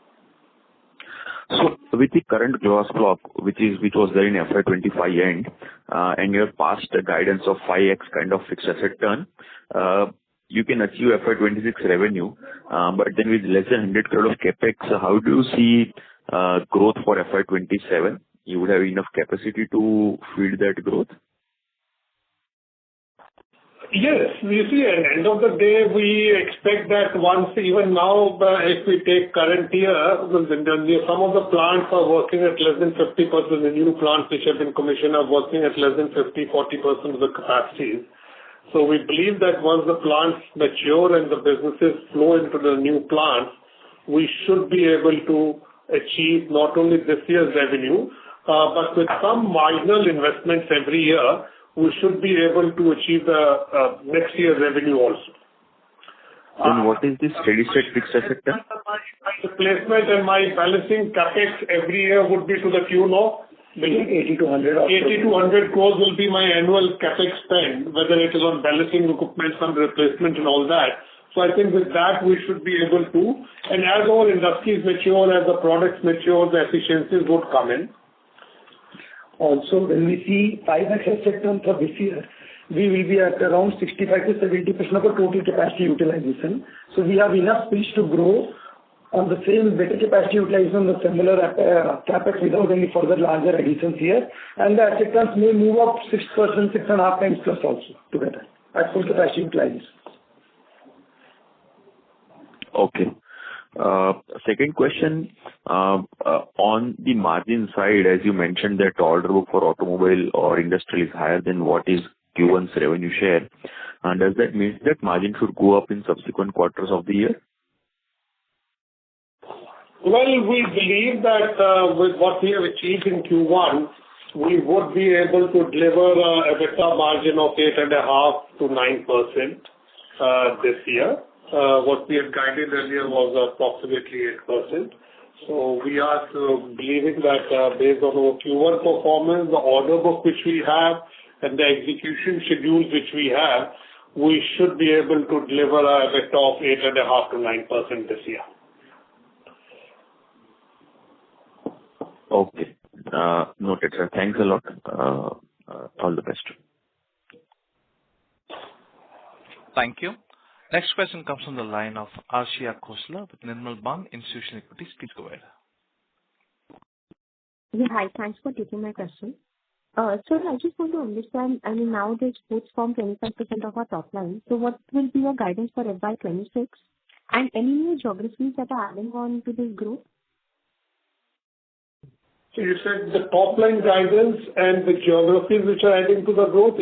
[SPEAKER 13] So with the current gross block, which was there in FY25 end, and your past guidance of 5x kind of fixed asset turn, you can achieve FY26 revenue, but then with less than 100 crore of capex, how do you see growth for FY27? You would have enough capacity to feed that growth?
[SPEAKER 4] Yes. You see, at the end of the day, we expect that once, even now, if we take current year, some of the plants are working at less than 50%. The new plants which have been commissioned are working at less than 50-40% of the capacity. So we believe that once the plants mature and the businesses flow into the new plants, we should be able to achieve not only this year's revenue, but with some marginal investments every year, we should be able to achieve the next year's revenue also.
[SPEAKER 13] And what is this steady state fixed asset turn?
[SPEAKER 4] My replacement and my balancing capex every year would be to the tune of
[SPEAKER 5] 80 to 100.
[SPEAKER 4] 80 to 100 crores will be my annual capex spend, whether it is on balancing equipment, some replacement and all that. So I think with that we should be able to, and as our industries mature, as the products mature, the efficiencies would come in.
[SPEAKER 5] Also, when we see 5x asset turn for this year, we will be at around 65 to 70% of the total capacity utilization. So we have enough space to grow on the same better capacity utilization, the similar capex without any further larger additions here. And the asset turns may move up 6%, 6.5 times plus also together at full capacity utilization.
[SPEAKER 13] Okay. Second question, on the margin side, as you mentioned that order book for automobile or industrial is higher than what is Q1's revenue share. And does that mean that margin should go up in subsequent quarters of the year?
[SPEAKER 4] Well, we believe that with what we have achieved in Q1, we would be able to deliver a EBITDA margin of 8.5 to 9% this year. What we had guided earlier was approximately 8%. So we are believing that based on our Q1 performance, the order book which we have, and the execution schedules which we have, we should be able to deliver a EBITDA of 8.5% to 9% this year.
[SPEAKER 13] Okay. Noted, sir. Thanks a lot. All the best.
[SPEAKER 1] Thank you. Next question comes from the line of Arshia Khosla with Nirmal Bang Institutional Equities. Please go ahead.
[SPEAKER 14] Yeah, hi. Thanks for taking my question. So I just want to understand, I mean, now the exports form 25% of our top line. So what will be your guidance for FY26? And any new geographies that are adding on to this growth?
[SPEAKER 4] So you said the top line guidance and the geographies which are adding to the growth,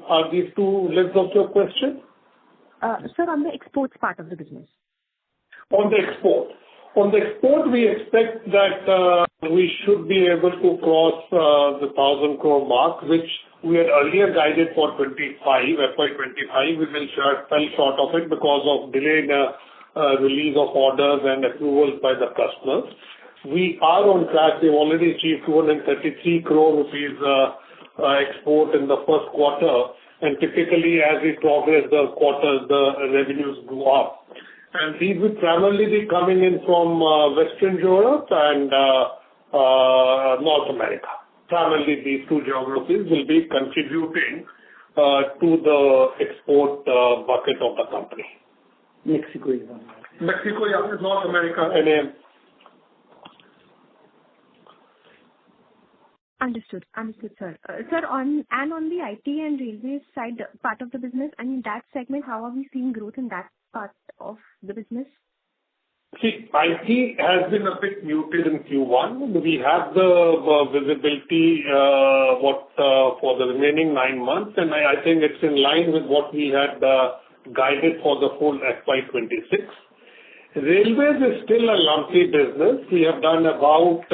[SPEAKER 4] are these two legs of your question?
[SPEAKER 14] Sir, on the exports part of the business.
[SPEAKER 4] On the export, we expect that we should be able to cross the 1,000 crore mark, which we had earlier guided for FY25. We fell short of it because of delayed release of orders and approvals by the customers. We are on track. We've already achieved 233 crore rupees export in the first quarter, and typically as we progress the quarters, the revenues go up. And these will primarily be coming in from Western Europe and North America. Primarily these two geographies will be contributing to the export bucket of the company.
[SPEAKER 5] Mexico is one.
[SPEAKER 4] Mexico, yeah, North America, and
[SPEAKER 14] Understood, sir. Sir, on the IT and railways side part of the business, I mean, that segment, how are we seeing growth in that part of the business?
[SPEAKER 4] See, IT has been a bit muted in Q1. We have the visibility for the remaining 9 months, and I think it's in line with what we had guided for the full FY26. Railways is still a lumpy business. We have done about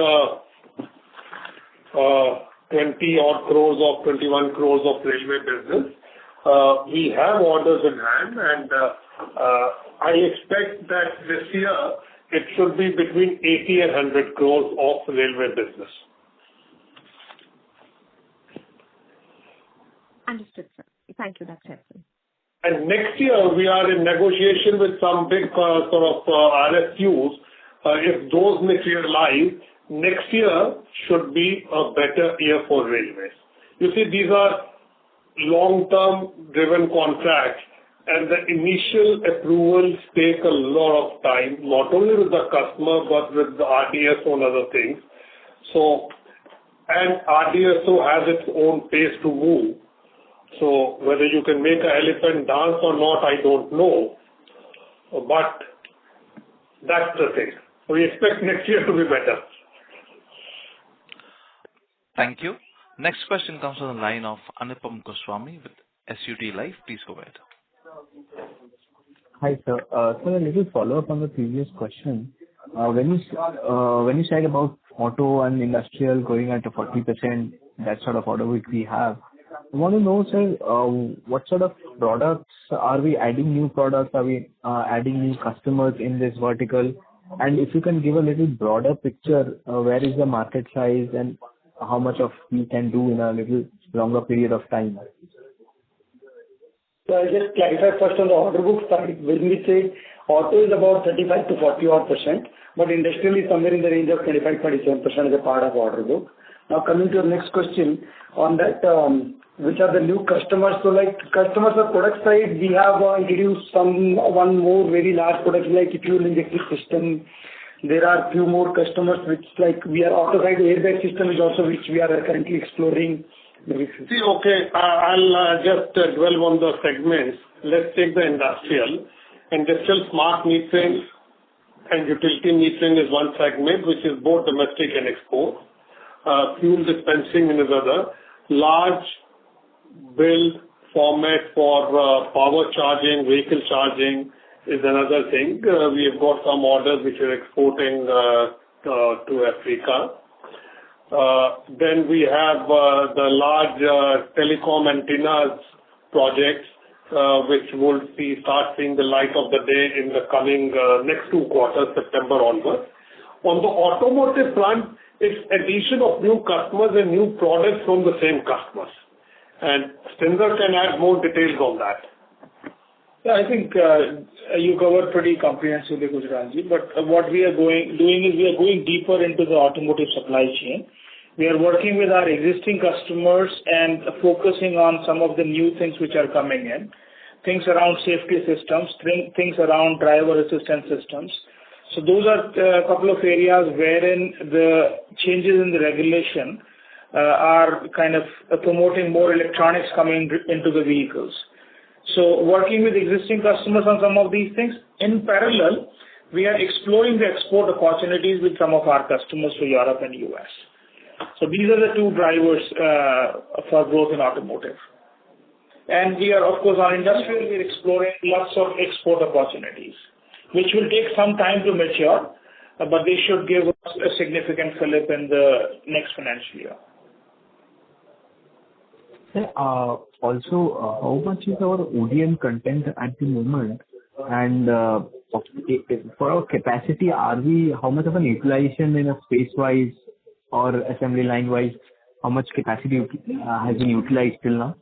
[SPEAKER 4] 20 odd crores of 21 crores of railway business. We have orders in hand, and I expect that this year it should be between 80 and 100 crores of railway business.
[SPEAKER 14] Understood, sir. Thank you. That's helpful.
[SPEAKER 4] And next year we are in negotiation with some big RFQs. If those materialize, next year should be a better year for railways. You see, these are long-term driven contracts, and the initial approvals take a lot of time, not only with the customer, but with the RDSO and other things. So, and RDSO has its own pace to move. So whether you can make an elephant dance or not, I don't know. But that's the thing. We expect next year to be better.
[SPEAKER 1] Thank you. Next question comes from the line of Anupam Goswami with SUD Life. Please go ahead.
[SPEAKER 15] Hi, sir. So a little follow-up on the previous question. When you said about auto and industrial going at a 40%, that sort of order which we have, I want to know, sir, what sort of products are we adding? New products? Are we adding new customers in this vertical? And if you can give a little broader picture, where is the market size and how much of we can do in a little longer period of time?
[SPEAKER 5] So I'll just clarify first on the order book side. When we say auto is about 35 to 40%, but industrial is somewhere in the range of 25-27% as a part of order book. Now coming to your next question on that, which are the new customers? So like customers of product side, we have introduced one more very large product like fuel injection system. There are few more customers which like we are auto side airbag system is also which we are currently exploring.
[SPEAKER 4] See, okay, I'll just dwell on the segments. Let's take the industrial. Industrial smart metering and utility metering is one segment, which is both domestic and export. Fuel dispensing is other. Large build format for power charging, vehicle charging is another thing. We have got some orders which are exporting to Africa. Then we have the large telecom antennas projects which will start seeing the light of the day in the coming next 2 quarters, September onwards. On the automotive front, it's addition of new customers and new products from the same customers. And Stinder can add more details on that.
[SPEAKER 6] Yeah, I think you covered pretty comprehensively, Gujralji. But what we are doing is we are going deeper into the automotive supply chain. We are working with our existing customers and focusing on some of the new things which are coming in, things around safety systems, things around driver assistance systems. So those are a couple of areas wherein the changes in the regulation are kind of promoting more electronics coming into the vehicles. So working with existing customers on some of these things. In parallel, we are exploring the export opportunities with some of our customers to Europe and US. So these are the 2 drivers for growth in automotive. And we are, of course, on industrial, we are exploring lots of export opportunities, which will take some time to mature, but they should give us a significant fillip in the next financial year.
[SPEAKER 15] Also, how much is our ODM content at the moment? And for our capacity, how much of an utilization in a space-wise or assembly line-wise, how much capacity has been utilized till now?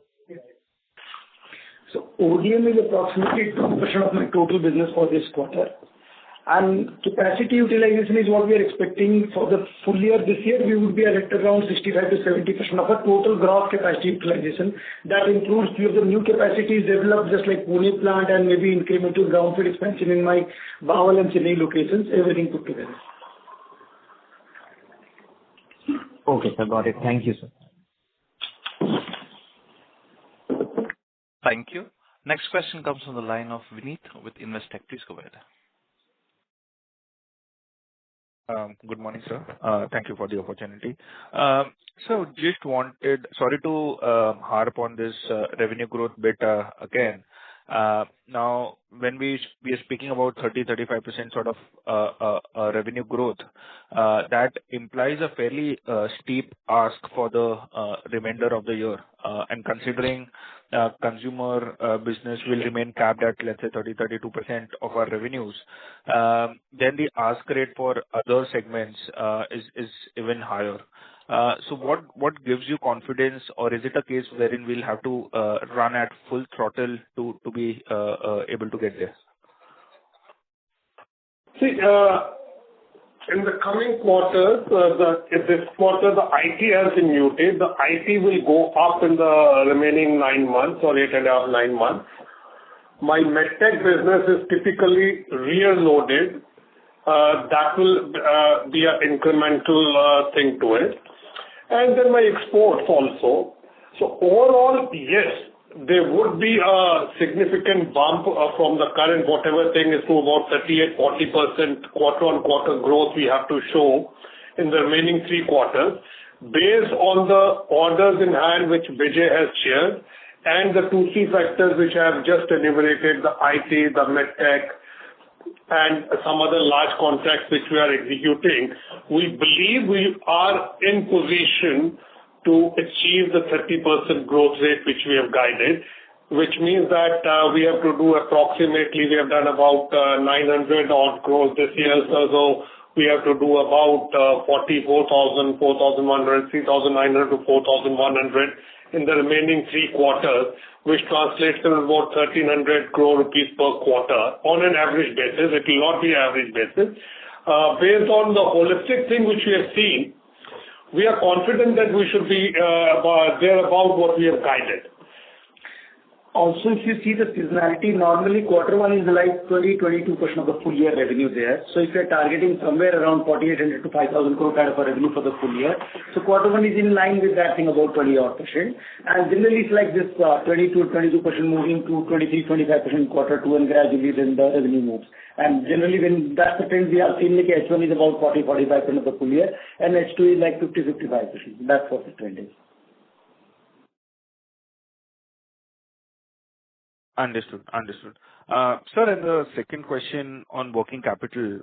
[SPEAKER 5] So ODM is approximately 2% of my total business for this quarter. And capacity utilization is what we are expecting for the full year. This year, we would be at around 65 to 70% of our total gross capacity utilization. That includes few of the new capacities developed, just like Pune plant and maybe incremental brownfield expansion in my Bawal and Chennai locations, everything put together.
[SPEAKER 15] Okay, sir. Got it. Thank you, sir.
[SPEAKER 1] Thank you. Next question comes from the line of Vineet with Investec. Please go ahead.
[SPEAKER 16] Good morning, sir. Thank you for the opportunity. So just wanted, sorry to harp on this revenue growth bit again. Now, when we are speaking about 30-35% sort of revenue growth, that implies a fairly steep ask for the remainder of the year. And considering consumer business will remain capped at, let's say, 30-32% of our revenues, then the ask rate for other segments is even higher. So what gives you confidence, or is it a case wherein we'll have to run at full throttle to be able to get there?
[SPEAKER 4] See, in the coming quarters, this quarter, the IT has been muted. The IT will go up in the remaining 9 months or 8.5, 9 months. My medtech business is typically rear-loaded. That will be an incremental thing to it. And then my exports also. So overall, yes, there would be a significant bump from the current whatever thing is to about 38-40% quarter-on-quarter growth we have to show in the remaining 3 quarters based on the orders in hand which Vijay has shared and the 2-3 factors which I have just enumerated, the IT, the medtech, and some other large contracts which we are executing. We believe we are in position to achieve the 30% growth rate which we have guided, which means that we have to do approximately, we have done about 900 odd crores this year, so we have to do about 44,000, 4,100, 3,900 to 4,100 in the remaining 3 quarters, which translates to about 1,300 crore rupees per quarter on an average basis. It will not be average basis. Based on the holistic thing which we have seen, we are confident that we should be there about what we have guided.
[SPEAKER 5] Also, if you see the seasonality, normally quarter 1 is like 20-22% of the full year revenue there. So if you're targeting somewhere around 4,800 to 5,000 crore kind of a revenue for the full year, so quarter 1 is in line with that thing about 20%. And generally it's like this 22% moving to 23-25% quarter 2 and gradually then the revenue moves. And generally when that's the trend we are seeing, like H1 is about 40-45% of the full year and H2 is like 50-55%. That's what the trend is.
[SPEAKER 16] Understood. Sir, and the second question on working capital.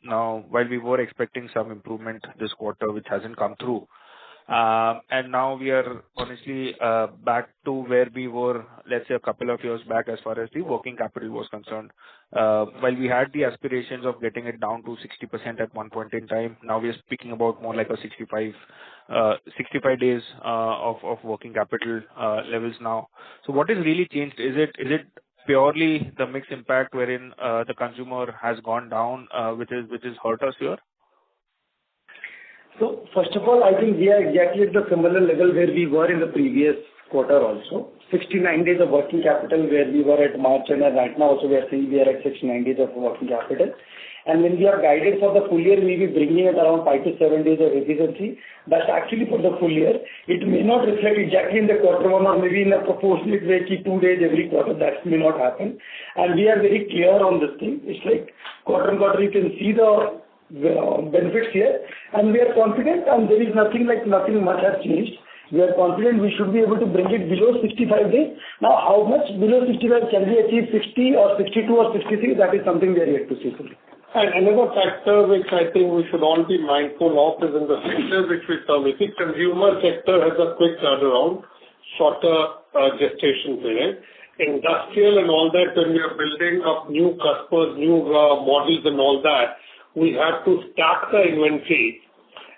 [SPEAKER 16] Now, while we were expecting some improvement this quarter, which hasn't come through, And now we are honestly back to where we were, let's say, a couple of years back as far as the working capital was concerned. While we had the aspirations of getting it down to 60% at one point in time, now we are speaking about more like a 65 days of working capital levels now. So what has really changed? Is it purely the mix impact wherein the consumer has gone down, which is hurt us here?
[SPEAKER 5] So first of all, I think we are exactly at the similar level where we were in the previous quarter also. 69 days of working capital where we were at March, and right now also we are saying we are at 69 days of working capital. And when we are guided for the full year, we will be bringing it around 5 to 7 days of efficiency. That's actually for the full year. It may not reflect exactly in the quarter one or maybe in a proportionate way, 2 days every quarter. That may not happen. And we are very clear on this thing. It's like quarter on quarter you can see the benefits here, and we are confident, and there is nothing much has changed. We are confident we should be able to bring it below 65 days. Now, how much below 65 can we achieve, 60 or 62 or 63? That is something we are yet to see fully.
[SPEAKER 4] And another factor which I think we should all be mindful of is in the sector which we service. The consumer sector has a quick turnaround, shorter gestation period. Industrial and all that, when we are building up new customers, new models and all that, we have to stack the inventory,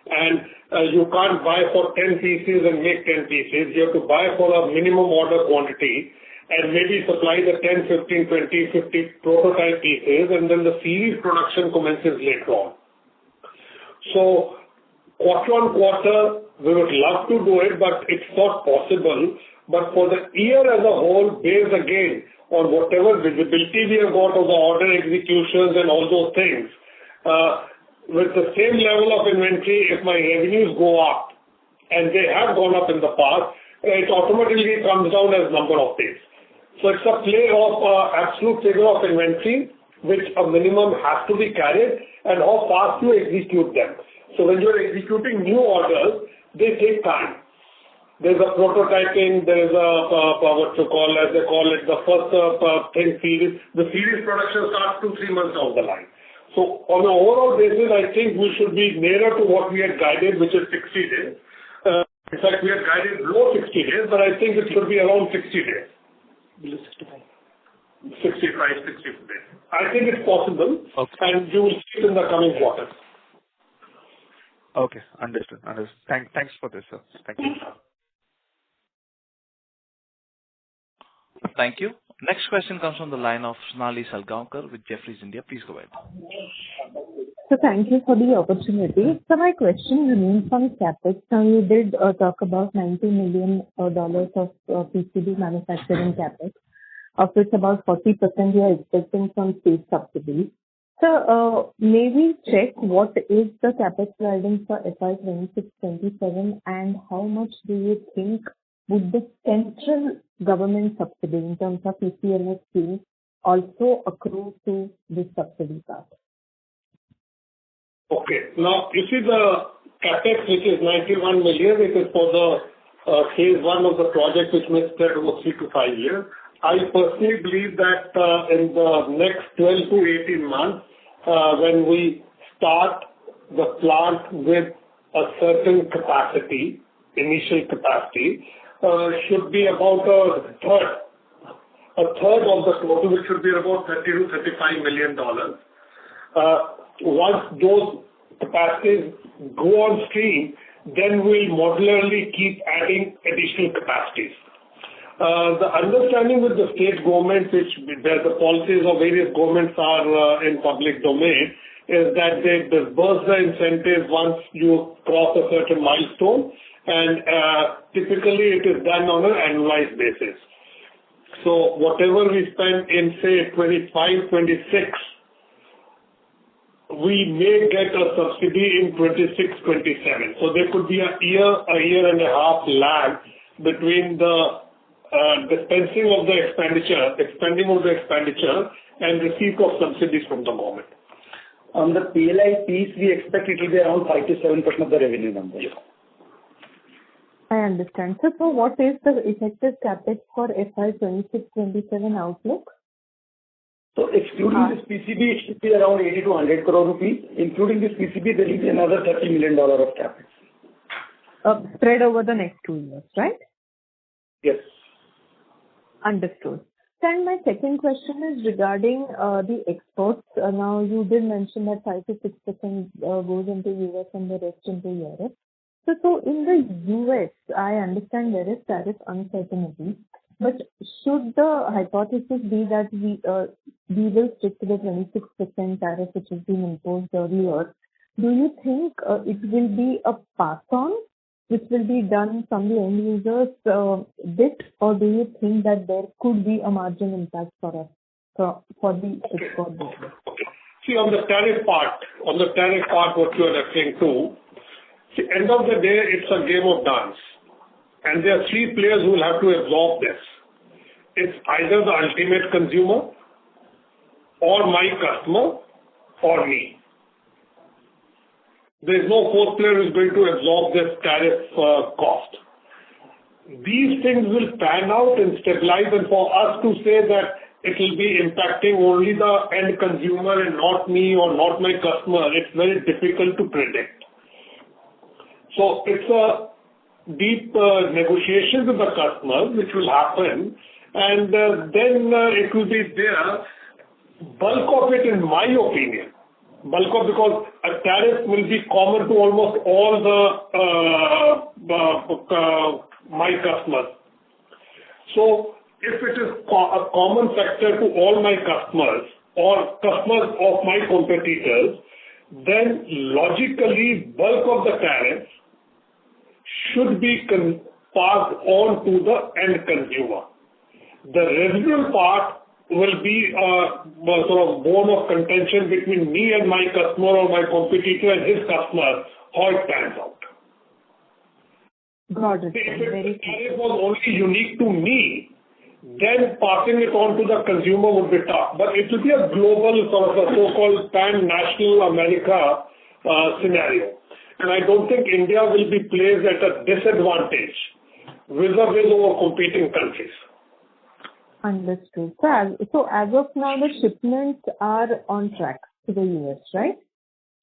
[SPEAKER 4] and you can't buy for 10 pieces and make 10 pieces. You have to buy for a minimum order quantity and maybe supply the 10, 15, 20, 50 prototype pieces, and then the series production commences later on. So quarter on quarter, we would love to do it, but it's not possible. But for the year as a whole, based again on whatever visibility we have got of the order executions and all those things, with the same level of inventory, if my revenues go up, and they have gone up in the past, it automatically comes down as number of days. So it's a play of absolute figure of inventory, which a minimum has to be carried, and how fast you execute them. So when you're executing new orders, they take time. There's a prototyping, there's a what you call, as they call it, the first thing series. The series production starts 2-3 months down the line. So on an overall basis, I think we should be nearer to what we had guided, which is 60 days. In fact, we had guided below 60 days, but I think it should be around 60 days. Below 65. 65, 60 days. I think it's possible, and you will see it in the coming quarters.
[SPEAKER 16] Okay, understood. Thanks for this, sir. Thank you.
[SPEAKER 1] Thank you. Next question comes from the line of Sonali Salgaonkar with Jefferies India. Please go ahead.
[SPEAKER 14] So thank you for the opportunity. So my question remains on CapEx. Now you did talk about $90 million of PCB manufacturing CapEx, of which about 40% you are expecting from state subsidies. So maybe check what is the CapEx guidance for FY26-27, and how much do you think would the central government subsidy in terms of PCLS scheme also accrue to this subsidy part?
[SPEAKER 4] Okay. Now, you see the CapEx, which is 91 million, it is for the phase one of the project, which may spread over 3 to 5 years. I personally believe that in the next 12 to 18 months, when we start the plant with a certain capacity, initial capacity, should be about a third of the total, which should be about $30 to $35 million. Once those capacities go on stream, then we'll modularly keep adding additional capacities. The understanding with the state government, where the policies of various governments are in public domain, is that they disburse the incentive once you cross a certain milestone, and typically it is done on an annualized basis. So whatever we spend in, say, 25, 26, we may get a subsidy in 26, 27. So there could be a year and a half lag between the dispensing of the expending of the expenditure, and receipt of subsidies from the government.
[SPEAKER 5] On the PLI piece, we expect it will be around 5 to 7% of the revenue number.
[SPEAKER 4] Yeah.
[SPEAKER 14] I understand. So what is the effective CapEx for FY26-27 outlook?
[SPEAKER 5] So excluding this PCB, it should be around 80 to 100 crore rupees. Including this PCB, there will be another $30 million of CapEx.
[SPEAKER 14] spread over the next 2 years, right?
[SPEAKER 4] Yes.
[SPEAKER 14] Understood. And my second question is regarding the exports. Now, you did mention that 5 to 6% goes into US and the rest into Europe. So in the US, I understand there is tariff uncertainty, but should the hypothesis be that we will stick to the 26% tariff which has been imposed earlier, do you think it will be a pass-on which will be done from the end users bit, or do you think that there could be a margin impact for us for the export business?
[SPEAKER 4] See, on the tariff part, what you are referring to, see, end of the day, it's a game of dance. And there are three players who will have to absorb this. It's either the ultimate consumer, or my customer, or me. There is no fourth player who is going to absorb this tariff cost. These things will pan out and stabilize, and for us to say that it will be impacting only the end consumer and not me or not my customer, it's very difficult to predict. So it's a deep negotiation with the customer which will happen, and then it will be there. Bulk of it, in my opinion, because a tariff will be common to almost all my customers. So if it is a common factor to all my customers or customers of my competitors, then logically bulk of the tariff should be passed on to the end consumer. The residual part will be a sort of bone of contention between me and my customer or my competitor and his customer, how it pans out.
[SPEAKER 14] Got it.
[SPEAKER 4] If the tariff was only unique to me, then passing it on to the consumer would be tough. But it will be a global sort of a so-called pan-national America scenario. And I don't think India will be placed at a disadvantage vis-a-vis over competing countries.
[SPEAKER 14] Understood. So as of now, the shipments are on track to the US, right?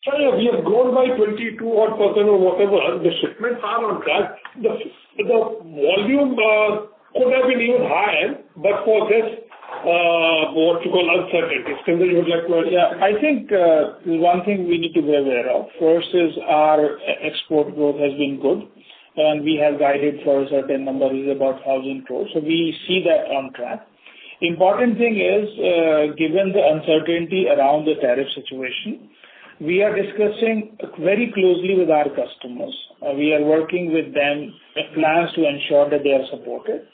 [SPEAKER 4] So yeah, we have grown by 22% or whatever. The shipments are on track. The volume could have been even higher, but for this, what you call uncertainty. Stinder, you would like to add?
[SPEAKER 6] Yeah, I think one thing we need to be aware of. First is our export growth has been good, and we have guided for a certain number, is about 1,000 crores. So we see that on track. Important thing is, given the uncertainty around the tariff situation, we are discussing very closely with our customers. We are working with them plans to ensure that they are supported.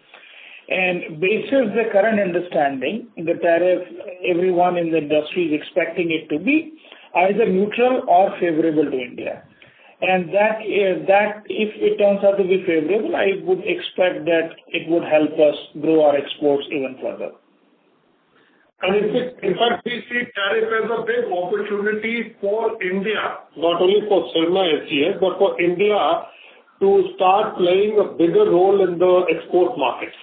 [SPEAKER 6] And based on the current understanding, the tariff, everyone in the industry is expecting it to be either neutral or favorable to India. And that if it turns out to be favorable, I would expect that it would help us grow our exports even further.
[SPEAKER 4] And in fact, we see tariff as a big opportunity for India, not only for Syrma SGS, but for India to start playing a bigger role in the export markets.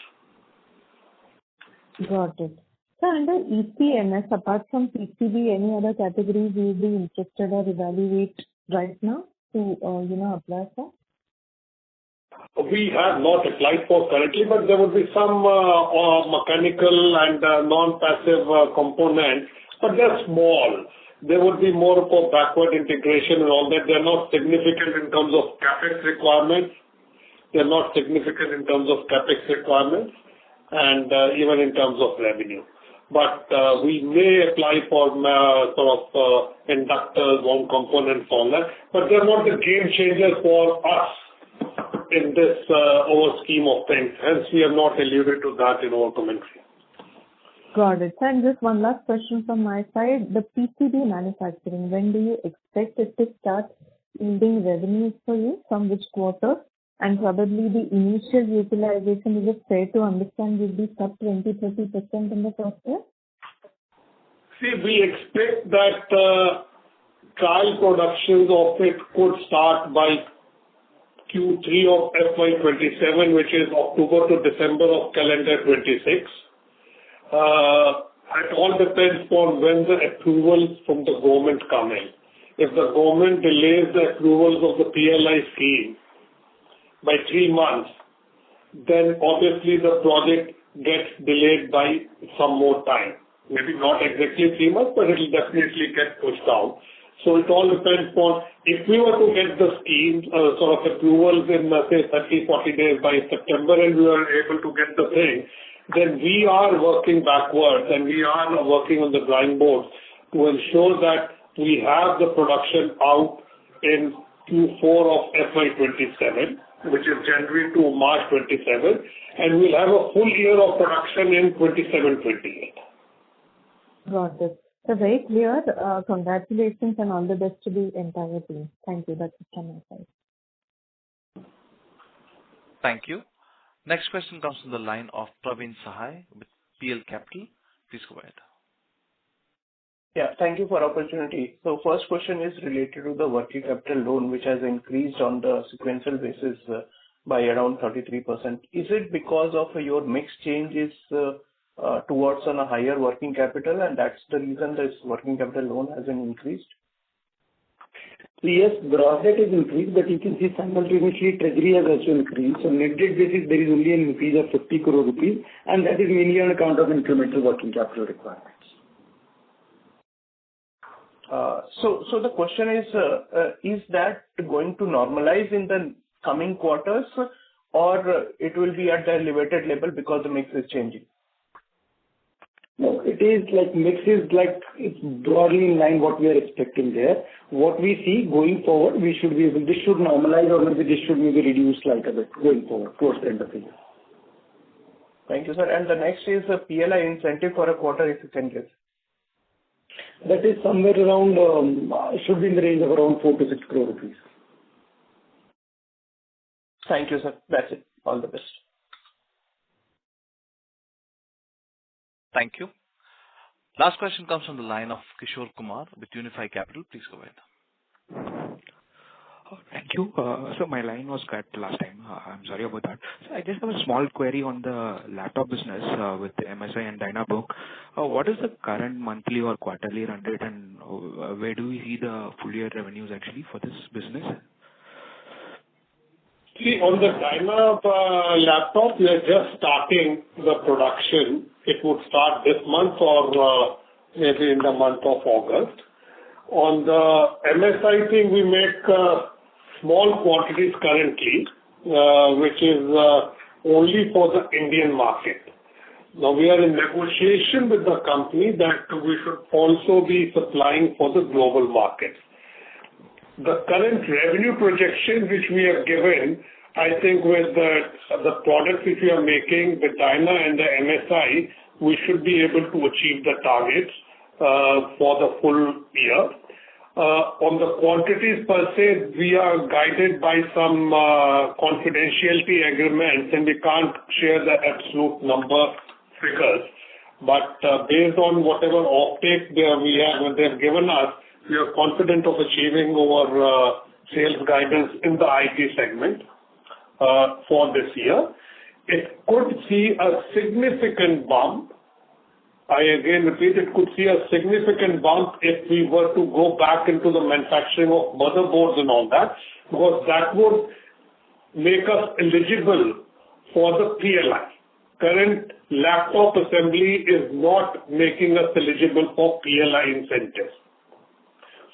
[SPEAKER 14] Got it. So under ECMS, apart from PCB, any other categories you would be interested or evaluate right now to apply for?
[SPEAKER 4] We have not applied for currently, but there would be some mechanical and non-passive components, but they're small. There would be more for backward integration and all that. They're not significant in terms of capex requirements. They're not significant in terms of capex requirements and even in terms of revenue. But we may apply for sort of inductors, wound components, all that, but they're not the game changers for us in this over scheme of things. Hence, we have not alluded to that in our commentary.
[SPEAKER 14] Got it. And just one last question from my side. The PCB manufacturing, when do you expect it to start yielding revenues for you? From which quarter? And probably the initial utilization, is it fair to understand, will be sub 20-30% in the first year?
[SPEAKER 4] See, we expect that trial productions of it could start by Q3 of FY27, which is October to December of calendar 26. It all depends on when the approvals from the government come in. If the government delays the approvals of the PLI scheme, by 3 months, then obviously the project gets delayed by some more time. Maybe not exactly 3 months, but it will definitely get pushed down. So it all depends on if we were to get the scheme sort of approvals in, say, 30, 40 days by September, and we were able to get the thing, then we are working backwards, and we are working on the drawing board to ensure that we have the production out in Q4 of FY27, which is January to March 27, and we'll have a full year of production in 27-28.
[SPEAKER 14] Got it. So very clear. Congratulations and all the best to the entire team. Thank you. That's it from my side.
[SPEAKER 1] Thank you. Next question comes from the line of Praveen Sahai with PL Capital. Please go ahead.
[SPEAKER 17] Yeah, thank you for the opportunity. So first question is related to the working capital loan, which has increased on the sequential basis by around 33%. Is it because of your mix changes towards on a higher working capital, and that's the reason this working capital loan has been increased?
[SPEAKER 5] Yes, gross debt is increased, but you can see simultaneously treasury has also increased. So net debt basis, there is only an increase of 50 crore rupees, and that is mainly on account of incremental working capital requirements.
[SPEAKER 17] So the question is that going to normalize in the coming quarters, or it will be at the elevated level because the mix is changing?
[SPEAKER 5] No, it is like mix is like it's broadly in line what we are expecting there. What we see going forward, we should be able, this should normalize, or maybe this should maybe reduce slightly a bit going forward towards the end of the year.
[SPEAKER 17] Thank you, sir. And the next is the PLI incentive for a quarter, if you can give.
[SPEAKER 5] That is somewhere around, should be in the range of around 4 to 6 crore rupees.
[SPEAKER 17] Thank you, sir. That's it. All the best.
[SPEAKER 1] Thank you. Last question comes from the line of Kishore Kumar with Unifi Capital. Please go ahead.
[SPEAKER 8] Thank you. So my line was cut last time. I'm sorry about that. So I just have a small query on the laptop business with the MSI and Dynabook. What is the current monthly or quarterly run rate, and where do we see the full year revenues actually for this business?
[SPEAKER 4] See, on the Dyna laptop, we are just starting the production. It would start this month or maybe in the month of August. On the MSI thing, we make small quantities currently, which is only for the Indian market. Now, we are in negotiation with the company that we should also be supplying for the global market. The current revenue projection which we have given, I think with the products which we are making, the Dyna and the MSI, we should be able to achieve the targets for the full year. On the quantities per se, we are guided by some confidentiality agreements, and we can't share the absolute number figures. But based on whatever offtake they have given us, we are confident of achieving our sales guidance in the IT segment for this year. It could see a significant bump. I again repeat, it could see a significant bump if we were to go back into the manufacturing of motherboards and all that, because that would make us eligible for the PLI. Current laptop assembly is not making us eligible for PLI incentives.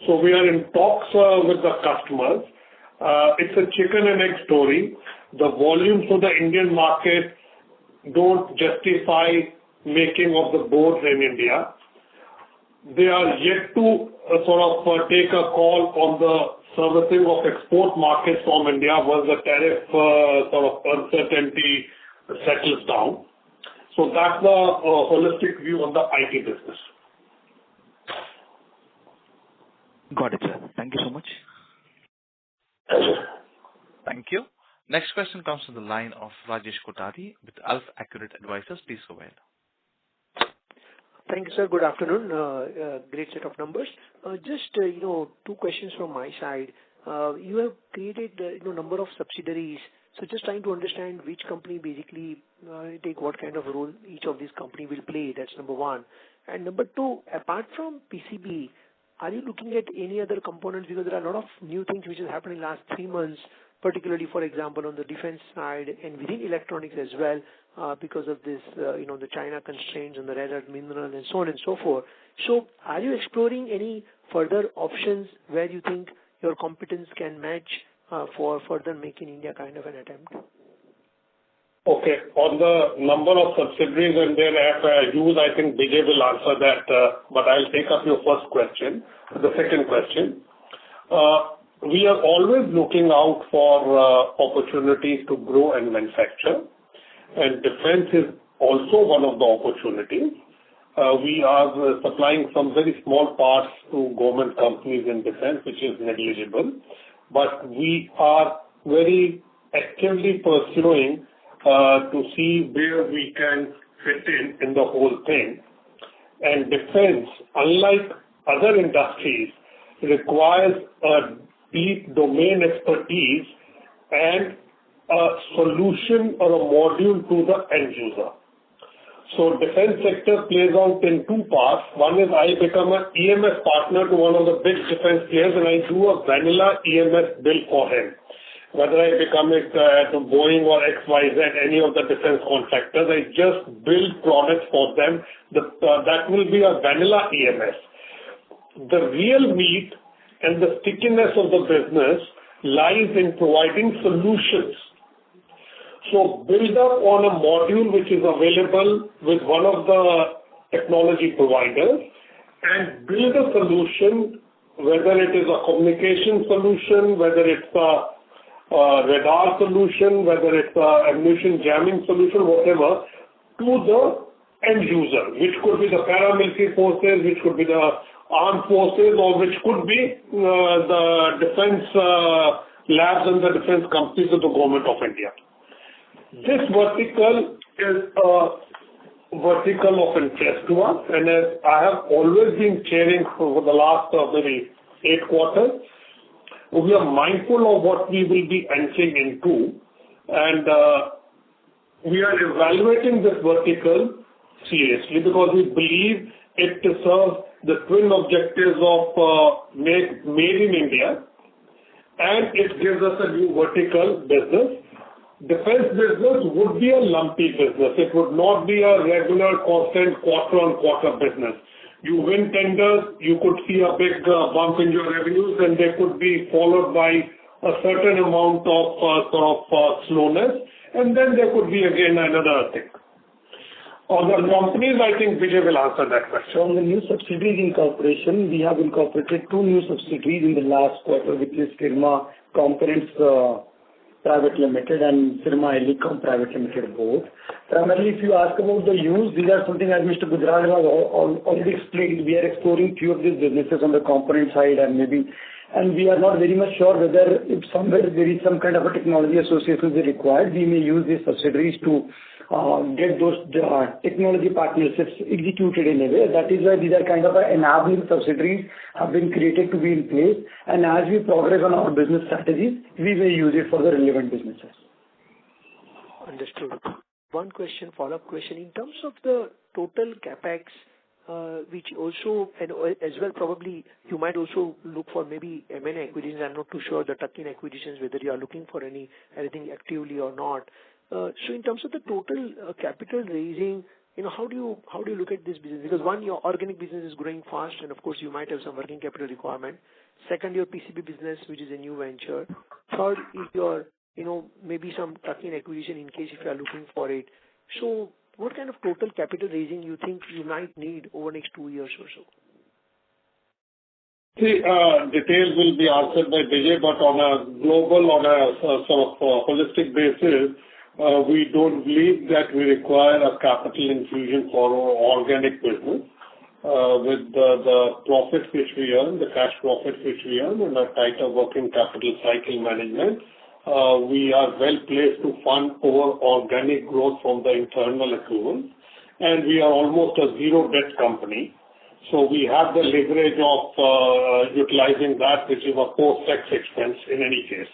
[SPEAKER 4] So we are in talks with the customers. It's a chicken and egg story. The volumes for the Indian market don't justify making of the boards in India. They are yet to take a call on the servicing of export markets from India once the tariff uncertainty settles down. So that's the holistic view on the IT business.
[SPEAKER 8] Got it, sir. Thank you so much.
[SPEAKER 1] Thank you. Next question comes from the line of Rajesh Kothari with Alf Accurate Advisors. Please go ahead.
[SPEAKER 18] Thank you, sir. Good afternoon. Great set of numbers. Just, two questions from my side. You have created, number of subsidiaries. So just trying to understand which company basically take what kind of role each of these company will play. That's number one. And number two, apart from PCB, are you looking at any other components? Because there are a lot of new things which have happened in the last 3 months. particularly, for example, on the defense side and within electronics as well, because of this, the China constraints on the rare earth mineral and so on and so forth. So are you exploring any further options where you think your competence can match for further Make in India kind of an attempt?
[SPEAKER 4] Okay. On the number of subsidiaries and their use, I think Vijay will answer that, but I'll take up your first question. The second question. We are always looking out for opportunities to grow and manufacture, and defense is also one of the opportunities. We are supplying some very small parts to government companies in defense, which is negligible, but we are very actively pursuing to see where we can fit in the whole thing. And defense, unlike other industries, requires a deep domain expertise and a solution or a module to the end user. So defense sector plays out in two parts. One is I become an EMS partner to one of the big defense players and I do a vanilla EMS build for him. Whether I become it to Boeing or XYZ, any of the defense contractors, I just build products for them. That will be a vanilla EMS. The real meat and the stickiness of the business lies in providing solutions. So build up on a module which is available with one of the technology providers and build a solution, whether it is a communication solution, whether it's a radar solution, whether it's a ammunition jamming solution, whatever, to the end user, which could be the paramilitary forces, which could be the armed forces, or which could be the defense labs and the defense companies of the government of India. This vertical is a vertical of interest to us, and as I have always been sharing over the last maybe 8 quarters, we are mindful of what we will be entering into, and we are evaluating this vertical seriously because we believe it serves the twin objectives of made in India, and it gives us a new vertical business. Defense business would be a lumpy business. It would not be a regular, constant, quarter-on-quarter business. You win tenders, you could see a big bump in your revenues, and they could be followed by a certain amount of slowness, and then there could be again another thing. On the companies, I think Vijay will answer that question.
[SPEAKER 5] On the new subsidiaries incorporation, we have incorporated 2 new subsidiaries in the last quarter, which is Syrma Components Private Limited and Syrma Elecom Private Limited both. Primarily, if you ask about the use, these are something as Mr. Gujral has already explained. We are exploring few of these businesses on the component side and we are not very much sure whether if somewhere there is some kind of a technology association is required, we may use these subsidiaries to get those technology partnerships executed in a way. That is why these are kind of enabling subsidiaries have been created to be in place. And as we progress on our business strategies, we will use it for the relevant businesses.
[SPEAKER 18] Understood. One question, follow-up question. In terms of the total capex, which also, and as well probably you might also look for maybe M&A acquisitions. I'm not too sure the tuck-in acquisitions, whether you are looking for anything actively or not. So in terms of the total capital raising, how do you look at this business? Because one, your organic business is growing fast, and of course you might have some working capital requirement. Second, your PCB business, which is a new venture. Third is your, maybe some tuck-in acquisition in case if you are looking for it. So what kind of total capital raising you think you might need over the next 2 years or so?
[SPEAKER 4] See, details will be answered by Vijay, but on a global, on a sort of holistic basis, we don't believe that we require a capital infusion for our organic business. With the profits which we earn, the cash profits which we earn, and a tighter working capital cycle management, we are well placed to fund our organic growth from the internal accruals, and we are almost a zero debt company. So we have the leverage of utilizing that, which is a post-tax expense in any case.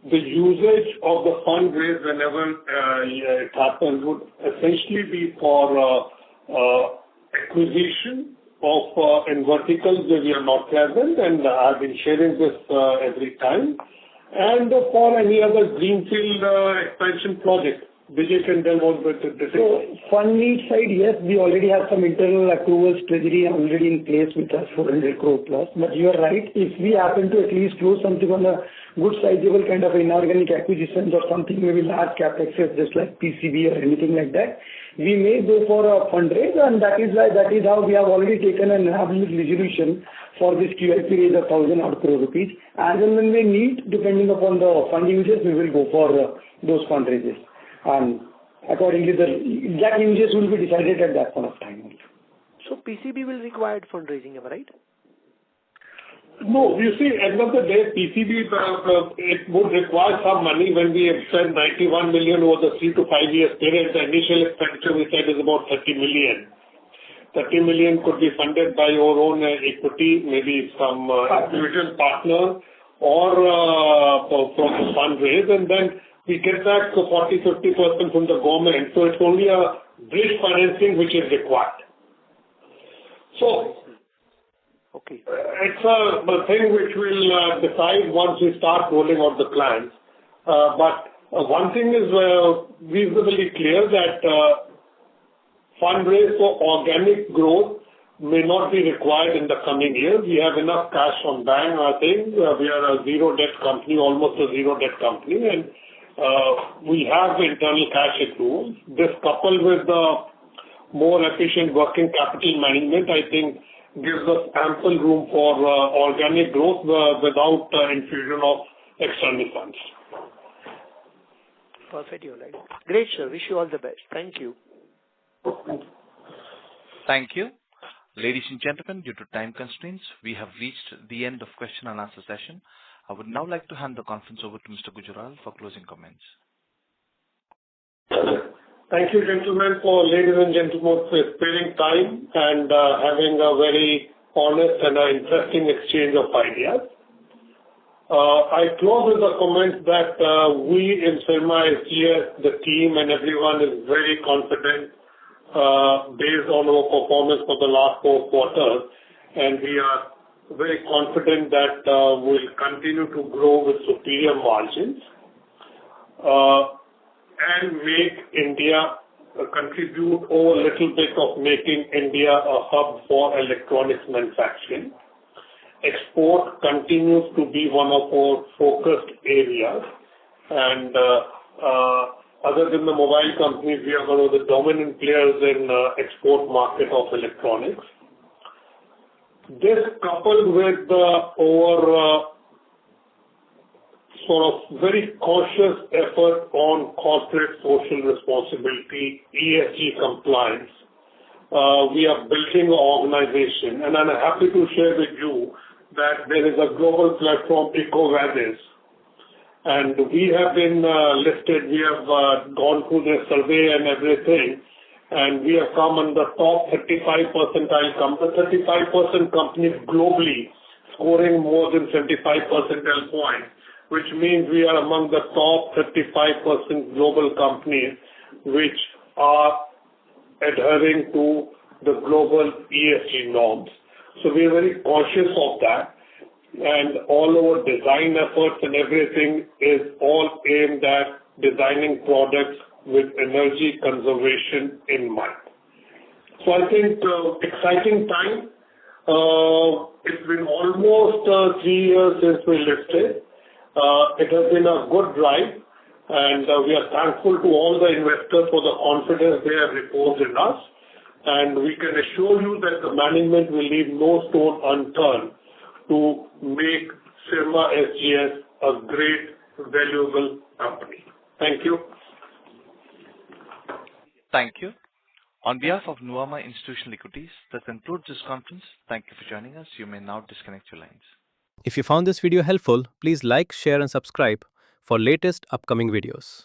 [SPEAKER 4] The usage of the fundraise whenever it happens would essentially be for acquisition in verticals where we are not present, and I've been sharing this every time. And for any other greenfield expansion project, Vijay can delve on with the details.
[SPEAKER 5] So fund need side, yes, we already have some internal accruals, treasury already in place with us, 400 crore plus. But you are right, if we happen to at least close something on a good sizable kind of inorganic acquisitions or something, maybe large capex, just like PCB or anything like that, we may go for a fundraise, and that is how we have already taken an absolute resolution for this QIP raise of 1,000 crore rupees. As and when we need, depending upon the fund uses, we will go for those fundraises. And accordingly, the exact uses will be decided at that point of time.
[SPEAKER 18] So PCB will require fundraising, am I right?
[SPEAKER 4] No, you see, end of the day, PCB, it would require some money. When we have spent 91 million over the 3 to 5 years period, the initial expenditure we said is about 30 million. 30 million could be funded by your own equity, maybe some individual partner or from the fundraise, and then we get back to 40-50% from the government. So it's only a bridge financing which is required. So
[SPEAKER 18] okay,
[SPEAKER 4] it's a thing which we'll decide once we start rolling out the plans. But one thing is reasonably clear that fundraise for organic growth may not be required in the coming year. We have enough cash on bank, I think. We are a zero debt company, almost a zero debt company, and we have internal cash accruals. This coupled with the more efficient working capital management, I think gives us ample room for organic growth without infusion of external funds.
[SPEAKER 18] Perfect, you're right. Great, sir. Wish you all the best. Thank you.
[SPEAKER 1] Thank you. Ladies and gentlemen, due to time constraints, we have reached the end of question and answer session. I would now like to hand the conference over to Mr. Gujral for closing comments.
[SPEAKER 4] Thank you, gentlemen, ladies and gentlemen, for sparing time and having a very honest and interesting exchange of ideas. I close with the comment that we in Syrma SGS, the team and everyone is very confident based on our performance for the last 4 quarters, and we are very confident that we'll continue to grow with superior margins and make India contribute over a little bit of making India a hub for electronics manufacturing. Export continues to be one of our focused areas, and other than the mobile companies, we are one of the dominant players in export market of electronics. This coupled with our sort of very cautious effort on corporate social responsibility, ESG compliance, we are building an organization, and I'm happy to share with you that there is a global platform, EcoVadis, and we have been listed. We have gone through the survey and everything, and we have come on the top 35 percentile, 35% companies globally scoring more than 75 percentile points, which means we are among the top 35% global companies which are adhering to the global ESG norms. So we are very cautious of that, and all our design efforts and everything is all aimed at designing products with energy conservation in mind. So I think exciting time. It's been almost 3 years since we listed. It has been a good drive, and we are thankful to all the investors for the confidence they have reposed in us. And we can assure you that the management will leave no stone unturned to make Syrma SGS a great, valuable company. Thank you.
[SPEAKER 1] Thank you. On behalf of Nuvama Institutional Equities, that concludes this conference. Thank you for joining us. You may now disconnect your lines.
[SPEAKER 19] If you found this video helpful, please like, share and subscribe for latest upcoming videos.